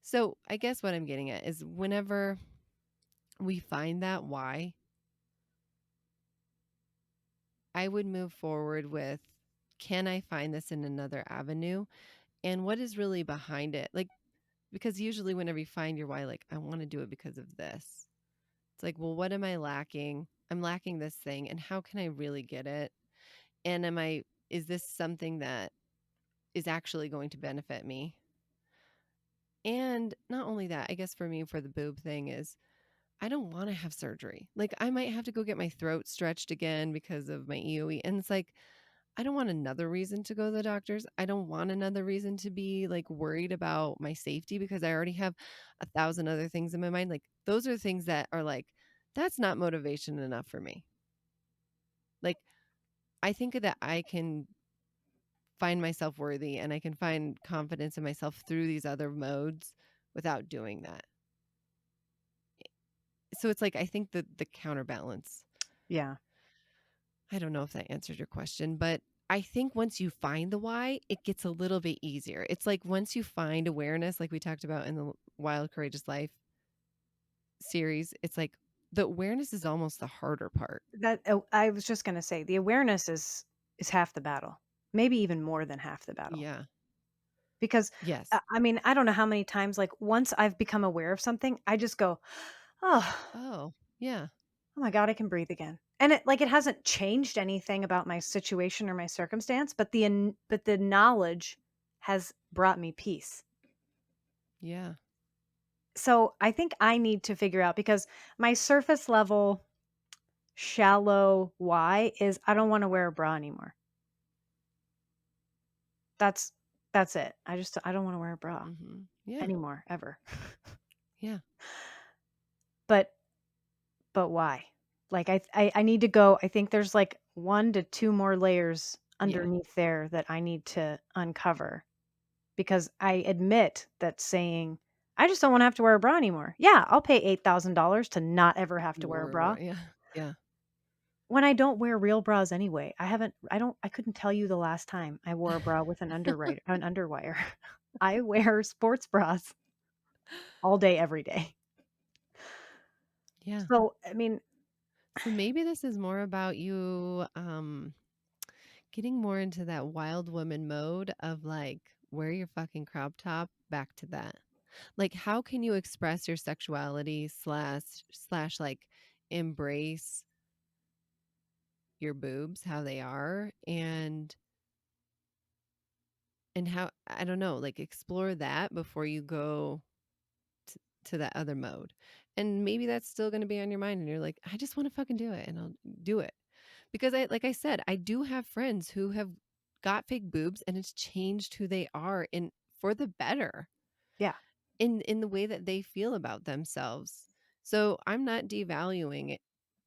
so I guess what I'm getting at is whenever we find that why, I would move forward with, can I find this in another avenue? And what is really behind it? Like, because usually whenever you find your why, like, I want to do it because of this. It's like, well, what am I lacking? I'm lacking this thing. And how can I really get it? And is this something that is actually going to benefit me? And not only that, I guess for me, for the boob thing is I don't want to have surgery. Like, I might have to go get my throat stretched again because of my EOE. And it's like, I don't want another reason to go to the doctors. I don't want another reason to be like worried about my safety because I already have 1,000 other things in my mind. Like those are things that are like, that's not motivation enough for me. Like I think that I can find myself worthy and I can find confidence in myself through these other modes without doing that. So it's like I think the counterbalance. Yeah. I don't know if that answered your question, but I think once you find the why, it gets a little bit easier. It's like once you find awareness, like we talked about in the Wild Courageous Life series, it's like the awareness is almost the harder part. I was just gonna say the awareness is half the battle, maybe even more than half the battle. Yeah. Because Yes. I mean, I don't know how many times, like once I've become aware of something, I just go, oh, Oh, yeah. oh my god, I can breathe again. And it hasn't changed anything about my situation or my circumstance, but the knowledge has brought me peace. Yeah. So I think I need to figure out because my surface level shallow why is I don't want to wear a bra anymore. That's that's it. I don't want to wear a bra Yeah. anymore ever. Yeah. But why? Like I need to go. I think there's like 1 to 2 more layers Yeah. underneath there that I need to uncover because I admit that saying I just don't want to have to wear a bra anymore. Yeah, I'll pay $8,000 to not ever have to wear a bra. Yeah. Yeah. When I don't wear real bras anyway. I couldn't tell you the last time I wore a bra with an underwire. I wear sports bras. all day, every day. Yeah. So, I mean, So maybe this is more about you getting more into that wild woman mode of like wear your fucking crop top back to that. Like how can you express your sexuality slash like embrace your boobs how they are and how I don't know, like explore that before you go to that other mode. And maybe that's still going to be on your mind and you're like, I just want to fucking do it and I'll do it. Because I like I said, I do have friends who have got fake boobs and it's changed who they are in for the better yeah. in the way that they feel about themselves. So I'm not devaluing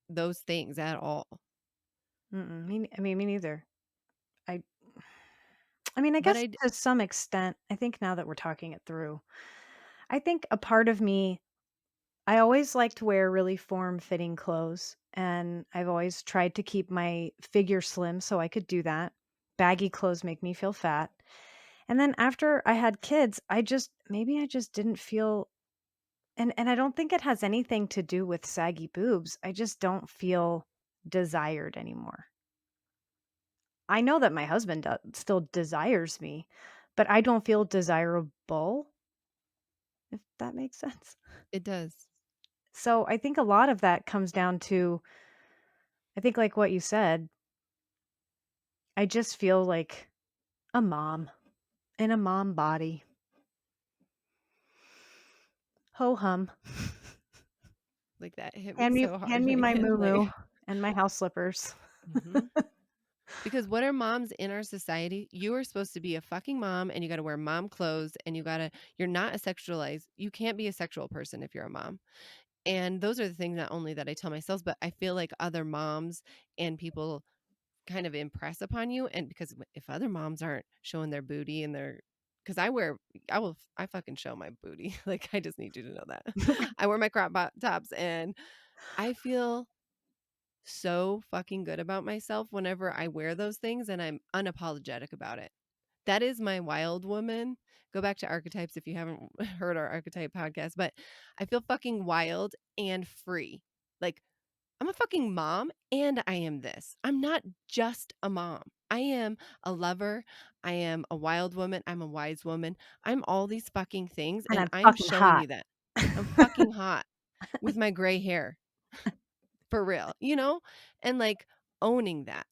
those things at all. I mean, me neither. I I mean, I But guess I d- to some extent, I think now that we're talking it through, I think a part of me, I always like to wear really form-fitting clothes, and I've always tried to keep my figure slim so I could do that. Baggy clothes make me feel fat. And then after I had kids, I just didn't feel, and I don't think it has anything to do with saggy boobs. I just don't feel desired anymore. I know that my husband still desires me, but I don't feel desirable, if that makes sense. it does. So I think a lot of that comes down to, I think, like what you said, I just feel like a mom in a mom body. Ho hum. Like that hit me so Hand hard me right my now. moo Like, and my house slippers. mhm. Because what are moms in our society? You are supposed to be a fucking mom and you got to wear mom clothes and you're not a sexualized, you can't be a sexual person if you're a mom. And those are the things not only that I tell myself, but I feel like other moms and people kind of impress upon you. And because if other moms aren't showing their booty and because I fucking show my booty. Like, I just need you to know that. I wear my tops and I feel so fucking good about myself whenever I wear those things and I'm unapologetic about it. That is my wild woman. Go back to archetypes if you haven't heard our archetype podcast, but I feel fucking wild and free. Like, I'm a fucking mom and I am this. I'm not just a mom. I am a lover. I am a wild woman. I'm a wise woman. I'm all these fucking things And and I'm I'm fucking showing hot. you that. I'm fucking hot with my gray hair for real, and like owning that.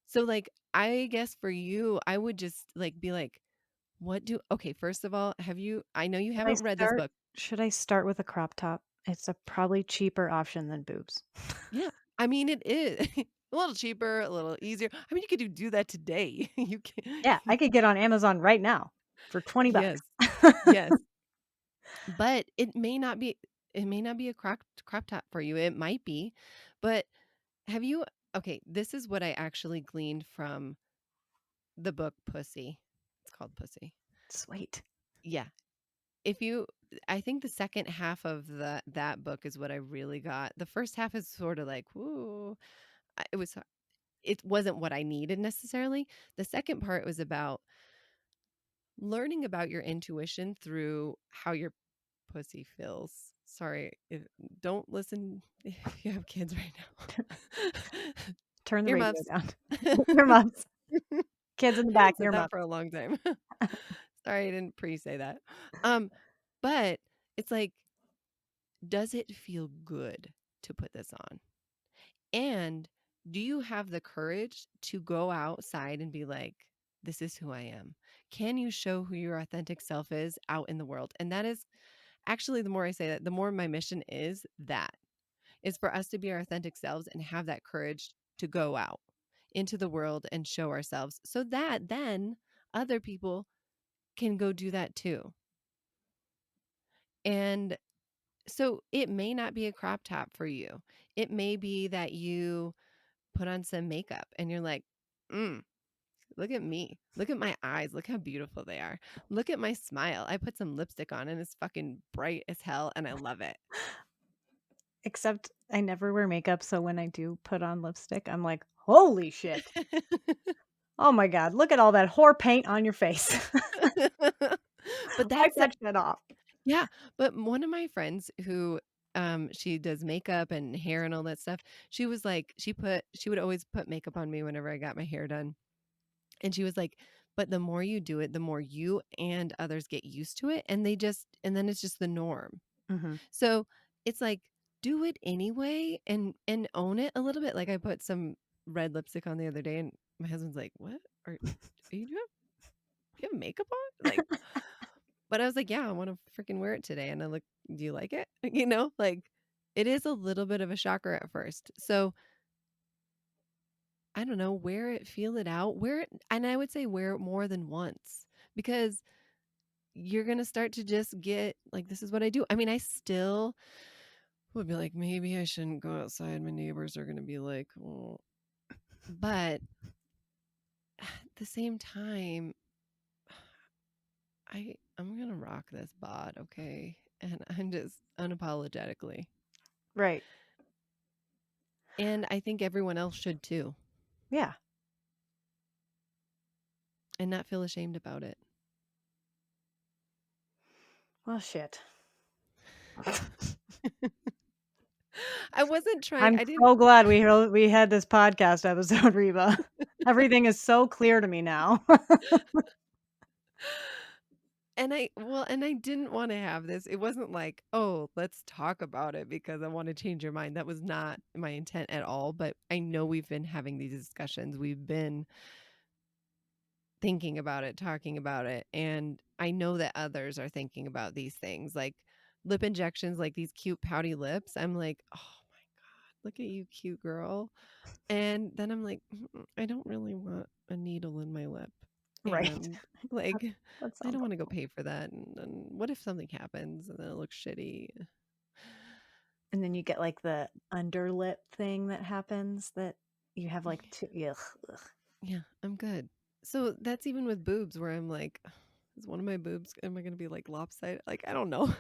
So, like, I guess for you, I would just like be like, okay, first of all, I know you Should I haven't read this start book. should I start with a crop top? It's a probably cheaper option than boobs. Yeah. I mean, it is a little cheaper, a little easier. I mean, you could do that today. You can, Yeah, I could get on Amazon right now for 20 bucks. yes, yes. But it may not be a crop top for you. It might be. But have you okay, this is what I actually gleaned from the book Pussy. It's called Pussy. Sweet. Yeah. If you I think the second half of that book is what I really got. The first half is sort of like, "Ooh." It wasn't what I needed necessarily. The second part was about learning about your intuition through how your pussy feels. Sorry, don't listen if you have kids right now. Turn the radio Earmuffs. down. Earmuffs. Kids in the back, Said that earmuffs. for a long time. Sorry, I didn't pre-say that. Um, but it's like, does it feel good to put this on? And do you have the courage to go outside and be like, this is who I am? Can you show who your authentic self is out in the world? And that is actually, the more I say that, the more my mission is for us to be our authentic selves and have that courage to go out into the world and show ourselves so that then other people can go do that too. And so it may not be a crop top for you. It may be that you put on some makeup and you're like, mm, look at me. Look at my eyes. Look how beautiful they are. Look at my smile. I put some lipstick on and it's fucking bright as hell and I love it. Except I never wear makeup, so when I do put on lipstick, I'm like, "Holy shit. Oh my god, look at all that whore paint on your face." But Wipe that's that shit off. Yeah, but one of my friends who, she does makeup and hair and all that stuff, she was like she would always put makeup on me whenever I got my hair done, and she was like, "But the more you do it, the more you and others get used to it, and then it's just the norm." Mhm. So, it's like, do it anyway and own it a little bit. Like, I put some red lipstick on the other day, and my husband's like, "What? Are you do you have makeup on?" Like, but I was like, "Yeah, I wanna freaking wear it today," and I look, "Do you like it?" You know? Like, it is a little bit of a shocker at first. So, I don't know, wear it, feel it out, wear it and I would say wear it more than once because you're gonna start to just get like, "This is what I do." I mean, I still would be like, "Maybe I shouldn't go outside. My neighbors are gonna be like, oh." But at the same time, I'm gonna rock this bod, okay? And I'm just unapologetically. Right. And I think everyone else should too, Yeah. and not feel ashamed about it. Well, shit. I wasn't trying I'm I didn't so glad we had this podcast episode, Reba. Everything is so clear to me now. and I didn't wanna have this. It wasn't like, "Oh, let's talk about it because I wanna change your mind." That was not my intent at all, but I know we've been having these discussions. We've been thinking about it, talking about it, and I know that others are thinking about these things, like lip injections, like these cute pouty lips. I'm like, "Oh my god, look at you, cute girl." And then I'm like, I don't really want a needle in my lip." Right. And, That like, that I sounds don't wanna go awful. pay for that, and what if something happens and then it looks shitty? And then you get, like, the underlip thing that happens that you have, like, 2 ugh, ugh. Yeah, I'm good. So, that's even with boobs where I'm like, "Is one of my boobs am I gonna be, like, lopsided?" Like, I don't know.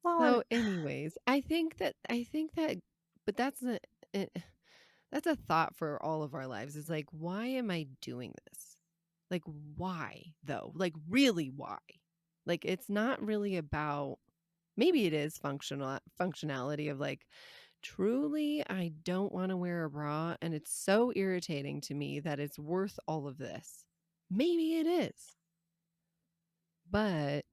Well, and So, anyways, I think that but eh, that's a thought for all of our lives. Is like, why am I doing this? Like, why though? Like, really, why? Like, it's not really about maybe it is functionality of like, truly, I don't want to wear a bra, and it's so irritating to me that it's worth all of this. Maybe it is, but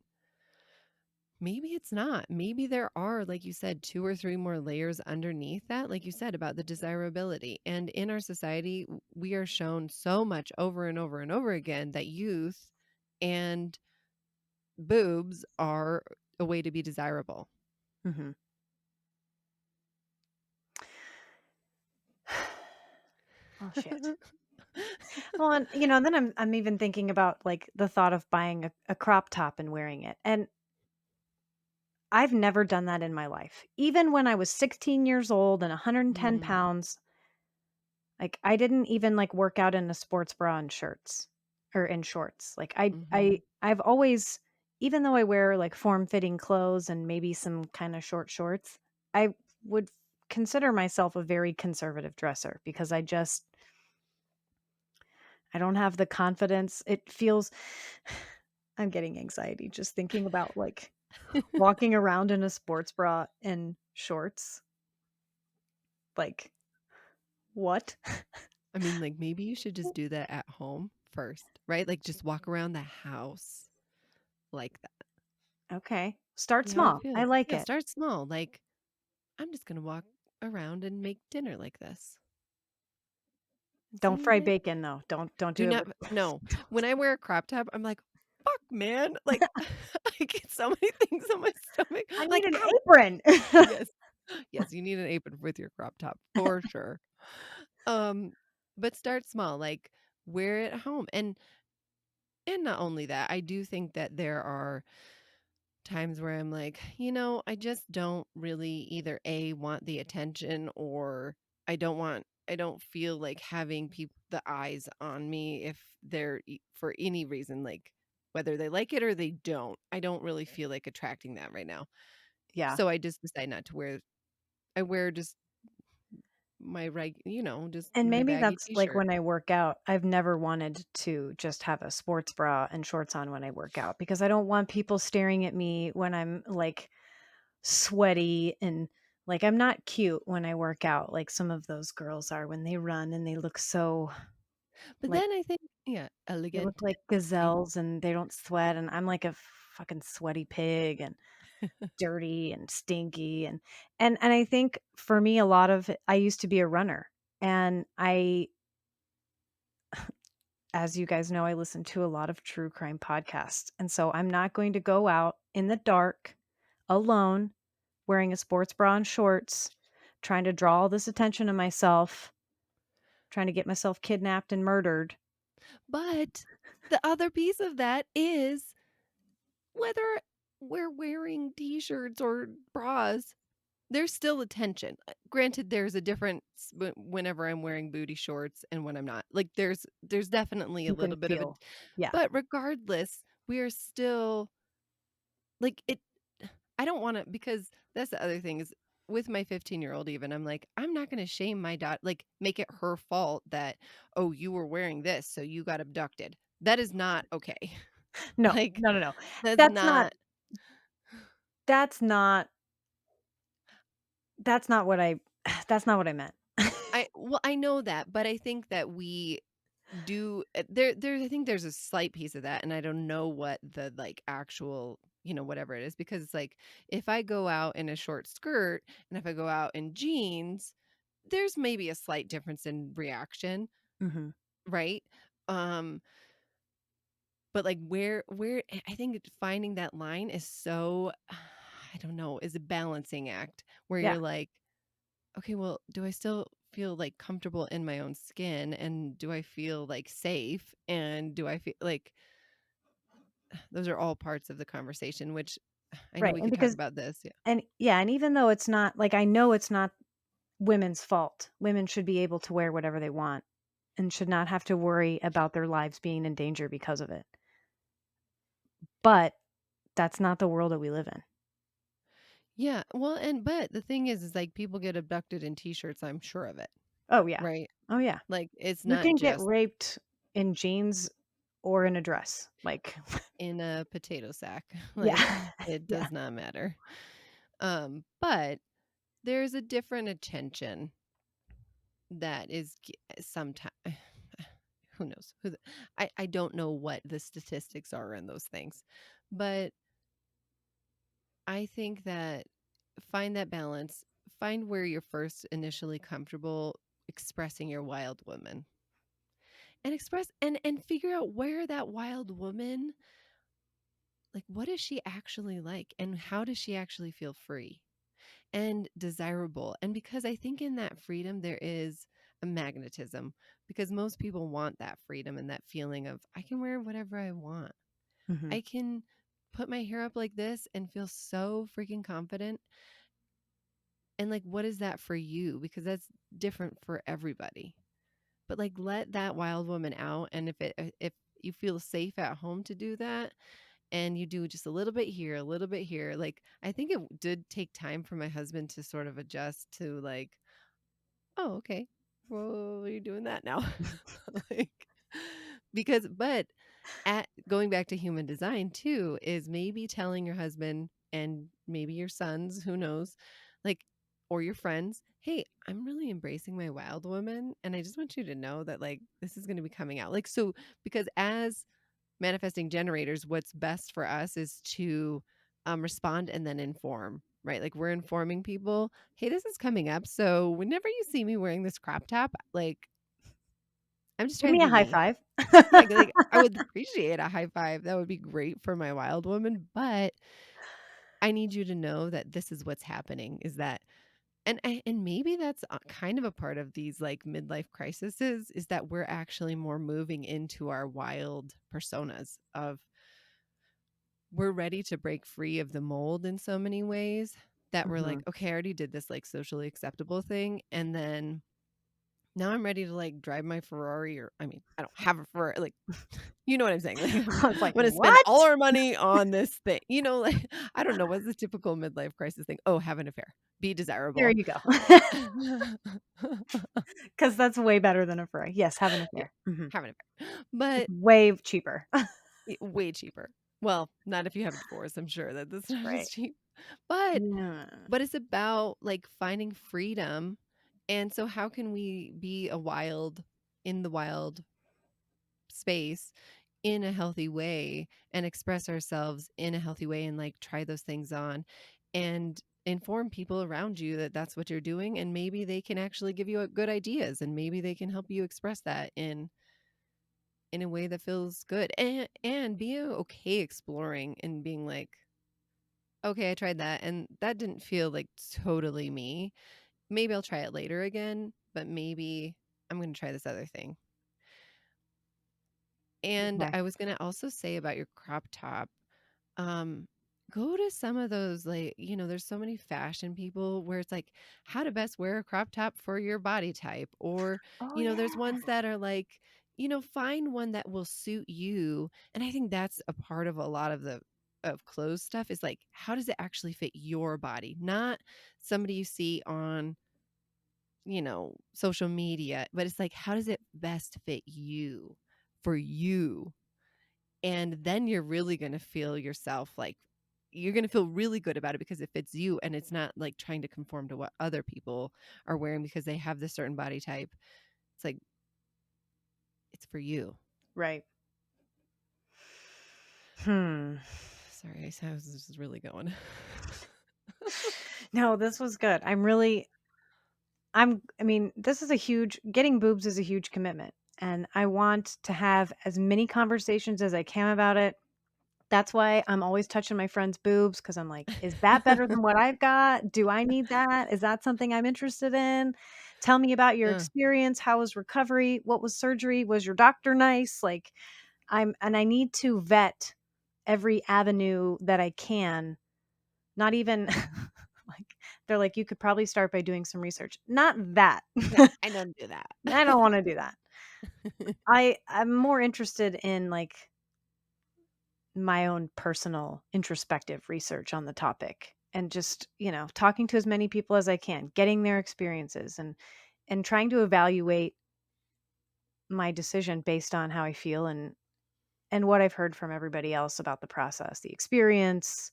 maybe it's not. Maybe there are, like you said, 2 or 3 more layers underneath that, like you said about the desirability. And in our society, we are shown so much over and over and over again that youth and boobs are a way to be desirable. Mhm. Well, shit. Well, and, then I'm even thinking about, like, the thought of buying a crop top and wearing it, and I've never done that in my life. Even when I was 16 years old and 110 Mm, pounds, like, I didn't even, like, work out in a sports bra and shirts or in shorts. Like, mhm. I've always even though I wear, like, form-fitting clothes and maybe some kinda short shorts, I would consider myself a very conservative dresser because I don't have the confidence. It feels I'm getting anxiety just thinking about, like, walking around in a sports bra and shorts. Like, what? I mean, like, maybe you should just do that at home first, right? Like, just walk around the house like that. Okay. Start See how it small. I feels. like Yeah, it. start small. Like, I'm just gonna walk around and make dinner like this and Don't see, fry like, bacon, though. Don't do do it not with no. don't When I wear a crop top, I'm like, "Fuck, man." Like, I get so many things on my stomach. I need Like, an "Ow." apron. Yes. Yes, you need an apron with your crop top for sure. Um, but start small, like, wear it at home, and not only that, I do think that there are times where I'm like, I just don't really either A, want the attention or I don't feel like having the eyes on me if for any reason, like whether they like it or they don't. I don't really feel like attracting that right now. Yeah. So I just decide not to wear I wear just just And my maybe baggy that's like t-shirt. when I work out, I've never wanted to just have a sports bra and shorts on when I work out because I don't want people staring at me when I'm like sweaty and like I'm not cute when I work out like some of those girls are when they run and they look so But like then I think, yeah, they look elegant. like gazelles and they don't sweat and I'm like a fucking sweaty pig and dirty and stinky and I think for me a lot of I used to be a runner and I as you guys know I listen to a lot of true crime podcasts and so I'm not going to go out in the dark alone wearing a sports bra and shorts trying to draw all this attention to myself trying to get myself kidnapped and murdered. But the other piece of that is whether we're wearing t-shirts or bras, there's still attention. Granted, there's a difference whenever I'm wearing booty shorts and when I'm not. Like there's definitely a You can little bit of a, feel yeah. but regardless, we are still like it. I don't want to, because that's the other thing is with my 15-year-old even, I'm like, I'm not going to shame my daughter, like make it her fault that, oh, you were wearing this, so you got abducted. That is not okay. No, Like, no, no, no. that's That's not not, that's not that's not what I that's not what I meant. I know that, but I think that we do I think there's a slight piece of that, and I don't know what the like actual, whatever it is, because it's like if I go out in a short skirt and if I go out in jeans, there's maybe a slight difference in reaction, Mhm. right? Um, but like where I think finding that line is so I don't know, is a balancing act where Yeah. you're like, okay, well, do I still feel like comfortable in my own skin and do I feel like safe and do I feel like those are all parts of the conversation, which I know Right, we and could talk because about this. Yeah. and yeah, and even though it's not like, I know it's not women's fault. Women should be able to wear whatever they want and should not have to worry about their lives being in danger because of it. But that's not the world that we live in. Yeah. Well, but the thing is like people get abducted in t-shirts, I'm sure of it. Oh, yeah. Right. Oh, yeah. Like it's You not can get just raped in jeans or in a dress. Like, in a potato sack. Like yeah. it Yeah. does not matter. But there's a different attention that is sometimes who knows I don't know what the statistics are in those things, but I think that find that balance, find where you're first initially comfortable expressing your wild woman and express and figure out where that wild woman, like what is she actually like and how does she actually feel free and desirable. And because I think in that freedom, there is a magnetism because most people want that freedom and that feeling of I can wear whatever I want. Mhm. I can put my hair up like this and feel so freaking confident. And like, what is that for you? Because that's different for everybody. But like, let that wild woman out. And if you feel safe at home to do that, and you do just a little bit here, a little bit here. Like, I think it did take time for my husband to sort of adjust to like, oh, okay. Well, you're doing that now. Like, because, but at going back to human design too, is maybe telling your husband and maybe your sons, who knows, like, or your friends, hey, I'm really embracing my wild woman. And I just want you to know that, like, this is going to be coming out. Like, so, because as manifesting generators, what's best for us is to respond and then inform, right? Like we're informing people, hey, this is coming up. So whenever you see me wearing this crop top, like I'm just Give trying to me a be high me. five. Yeah, like I would appreciate a high five. That would be great for my wild woman. But I need you to know that this is what's happening is that and maybe that's kind of a part of these like midlife crises is that we're actually more moving into our wild personas of we're ready to break free of the mold in so many ways that we're like, Mhm. okay, I already did this like socially acceptable thing. And then Now I'm ready to, like, drive my Ferrari or I mean, I don't have a Ferrari, like, you know what I'm saying, like, I'm I was like, gonna spend all "What?" our money on this thing, like, I don't know, what's the typical midlife crisis thing? Oh, have an affair, be There desirable. you go. 'Cause that's way better than a fry. Yes, have an Yeah, affair. Mhm. have an affair, It's but way cheaper. way cheaper. Well, not if you have a divorce, I'm sure that that's not as Right. cheap, but Yeah. it's about, like, finding freedom, and so how can we be a wild in the wild space in a healthy way and express ourselves in a healthy way and like try those things on and inform people around you that that's what you're doing and maybe they can actually give you good ideas and maybe they can help you express that in a way that feels good and be okay exploring and being like okay I tried that and that didn't feel like totally me, maybe I'll try it later again but maybe I'm going to try this other thing. And Okay. I was going to also say about your crop top. Um, go to some of those, like, there's so many fashion people where it's like how to best wear a crop top for your body type. Or, Oh, there's yeah. ones that are like, find one that will suit you. And I think that's a part of a lot of the of clothes stuff is like, how does it actually fit your body? Not somebody you see on, social media, but it's like, how does it best fit you for you? And then you're really gonna feel yourself like you're gonna feel really good about it because it fits you and it's not like trying to conform to what other people are wearing because they have this certain body type. It's like it's for you. Right. Hmm. Sorry, I was just really going. No, this was good. I mean, this is a huge getting boobs is a huge commitment, and I want to have as many conversations as I can about it. That's why I'm always touching my friend's boobs because 'cause I'm like, "Is that better than what I've got? Do I need that? Is that something I'm interested in? Tell me about your Yeah. experience. How was recovery? What was surgery? Was your doctor nice?" Like, I need to vet every avenue that I can, not even like, they're like, "You could probably start by doing some research." Not that. Yeah, I don't do that. I don't wanna do that. I'm more interested in, like, my own personal introspective research on the topic and just, talking to as many people as I can, getting their experiences and trying to evaluate my decision based on how I feel and what I've heard from everybody else about the process, the experience.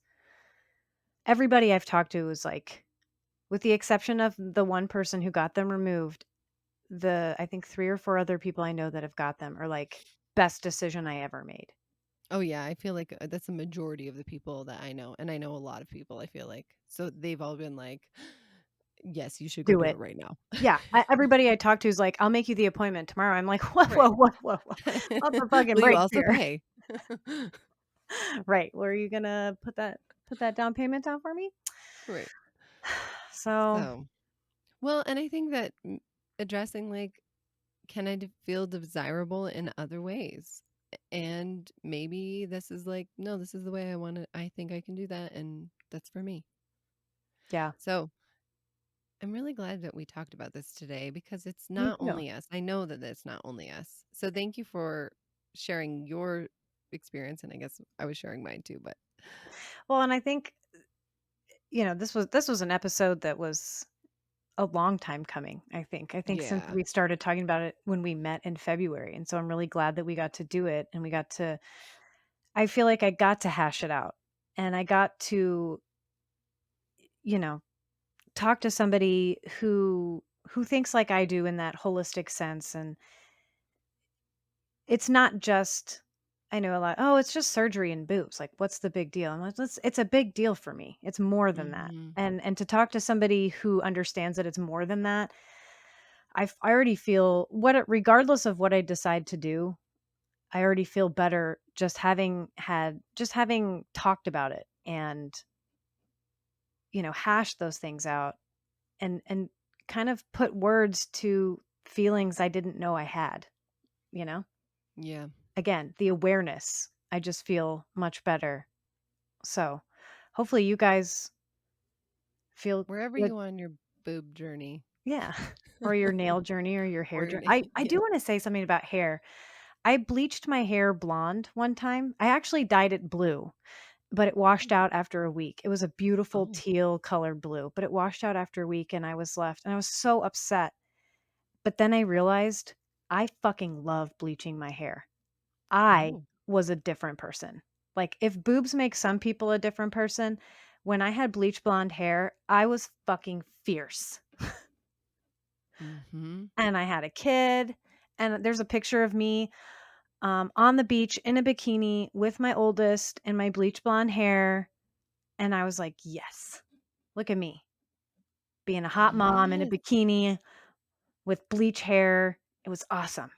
Everybody I've talked to is like, with the exception of the one person who got them removed, I think 3 or 4 other people I know that have got them are like, "Best decision I ever made. Oh yeah, I feel like that's a majority of the people that I know, and I know a lot of people. I feel like so they've all been like, "Yes, you should go Do do it." it right now." Yeah, everybody I talk to is like, "I'll make you the appointment tomorrow." I'm like, "Whoa, Right. whoa, whoa, whoa, whoa. Pump the fucking Will you brakes also here." pay? Right, "Where are you gonna put that down payment down for me?" Right. So, So, well, and I think that addressing like, can I feel desirable in other ways? And maybe this is like, no, this is the way I want to. I think I can do that, and that's for me. yeah, So I'm really glad that we talked about this today because it's me not too. only us. I know that it's not only us. So thank you for sharing your experience, and I guess I was sharing mine too. But Well, and I think, this was an episode that was a long time coming, I think. I think since yeah. we started talking about it when we met in February, and so I'm really glad that we got to do it, and I feel like I got to hash it out, and I got to, you know, talk to somebody who thinks like I do in that holistic sense, and it's not just I know a lot, "Oh, it's just surgery and boobs, like, what's the big deal?" I'm like, It's a big deal for me. It's more than that." Hmm. And to talk to somebody who understands that it's more than that, I already feel regardless of what I decide to do, I already feel better just having talked about it and, hashed those things out and kind of put words to feelings I didn't know I had, you know? Yeah. Again, the awareness. I just feel much better. So, hopefully you guys feel Wherever good. you on your boob journey. Yeah. Or your nail journey or your or hair your journey. name. I Yeah. do wanna say something about hair. I bleached my hair blonde one time. I actually dyed it blue, but it washed out after a week. It was a beautiful Oh. teal colored blue, but it washed out after a week and I was left and I was so upset. But then I realized I fucking love bleaching my hair. I Oh. was a different person. Like, if boobs make some people a different person, when I had bleach blonde hair, I was fucking fierce. Mhm. And I had a kid, and there's a picture of me, on the beach in a bikini with my oldest and my bleach blonde hair, and I was like, "Yes, look at me, being a hot mom in a Yes. bikini with bleach hair." It was awesome.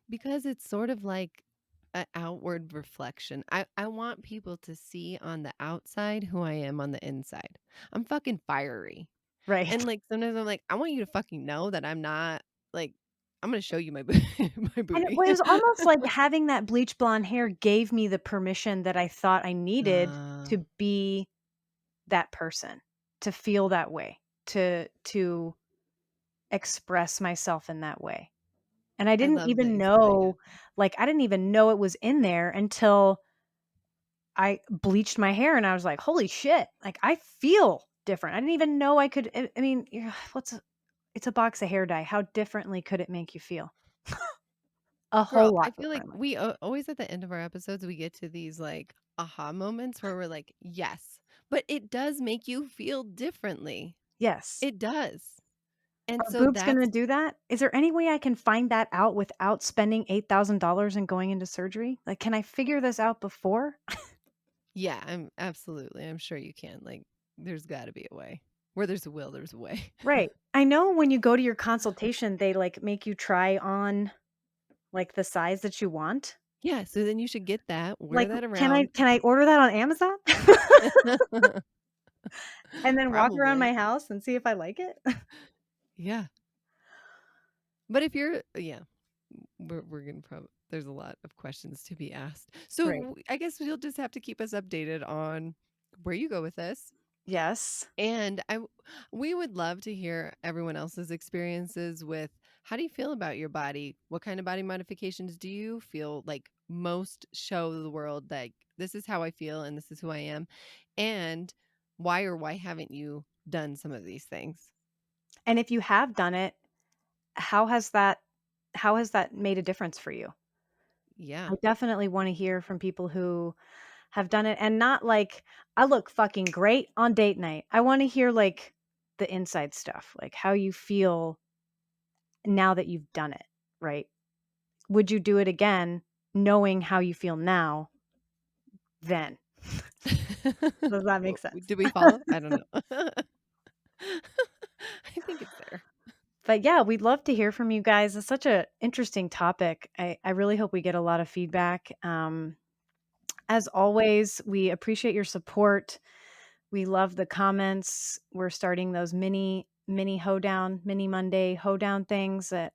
Because it's sort of like an outward reflection. I want people to see on the outside who I am on the inside. I'm fucking fiery. Right. And, like, sometimes I'm like, "I want you to fucking know that I'm not, like, I'm gonna show you my my And it booty." was almost like having that bleach blonde hair gave me the permission that I thought I needed Uh, to be that person, to feel that way, to express myself in that way. And I I didn't love that even you said that, yeah. know, like, I didn't even know it was in there until I bleached my hair and I was like, "Holy shit, like, I feel different." I didn't even know I could I mean, it's a box of hair dye. How differently could it make you feel? A Girl, whole I lot feel like differently. we always at the end of our episodes, we get to these, like, aha moments where we're like, "Yes." But it does make you feel differently. Yes. It does. And Are so boobs gonna that's do that? Is there any way I can find that out without spending $8,000 and going into surgery? Like, can I figure this out before? yeah, I'm sure you can, like, there's gotta be a way. Where there's a will, there's a way. Right. I know when you go to your consultation, they, like, make you try on, like, the size that you want. Yeah, so then you should get that, wear Like, that can I around. can I order that on Amazon? And then walk around Probably. my house and see if I like it? Yeah. But if you're yeah, we're gonna there's a lot of questions to be asked. So, Right. I guess you'll just have to keep us updated on where you go with this. Yes. And we would love to hear everyone else's experiences with how do you feel about your body? What kind of body modifications do you feel like most show the world that this is how I feel and this is who I am? And why or why haven't you done some of these things? And if you have done it, how has that how has that made a difference for you? Yeah. I definitely wanna hear from people who have done it and not like, "I look fucking great on date night." I wanna hear, like, the inside stuff, like, how you feel now that you've done it, right? Would you do it again knowing how you feel now then? Does that make sense? Did we follow? I don't know. I think it's there. But, yeah, we'd love to hear from you guys. It's such a interesting topic. I really hope we get a lot of feedback. As always, we appreciate your support. We love the comments. We're starting those mini hoedown, mini Monday hoedown things that,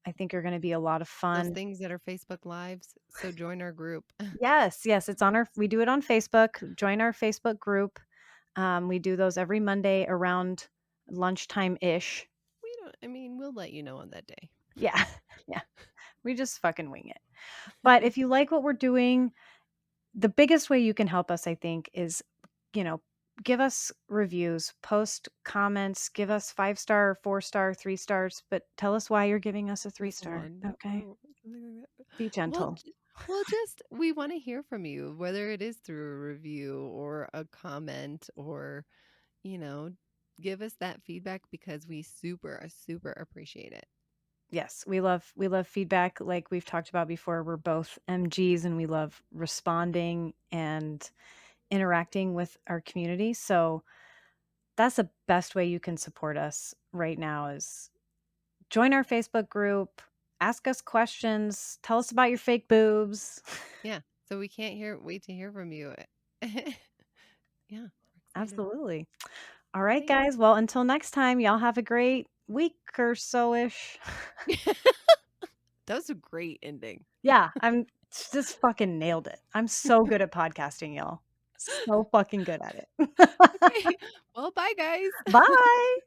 I think are gonna be a lot of Those fun. things that are Facebook Lives. So join our group. Yes, yes, it's on our we do it on Facebook. Join our Facebook group. We do those every Monday around lunchtime-ish. We don't, I mean, we'll let you know on that day. Yeah, yeah, we just fucking wing it. But if you like what we're doing, the biggest way you can help us, I think, is, you know, give us reviews, post comments, give us 5-star, 4-star, 3 stars, but tell us why you're giving us a 3 Just star, one okay? or something like that. Be Well, gentle. just we want to hear from you, whether it is through a review or a comment or, you know, give us that feedback because we super appreciate it. Yes, we love feedback like we've talked about before. We're both MGs and we love responding and interacting with our community. So that's the best way you can support us right now is join our Facebook group, ask us questions, tell us about your fake boobs. Yeah. So we can't wait to hear from you. Yeah, we're excited. Absolutely. All right, Thanks. guys. Well, until next time, y'all have a great week or so ish. That was a great ending. Yeah, I'm just fucking nailed it. I'm so good at podcasting, y'all. So fucking good at it. Okay. Well, bye guys. Bye.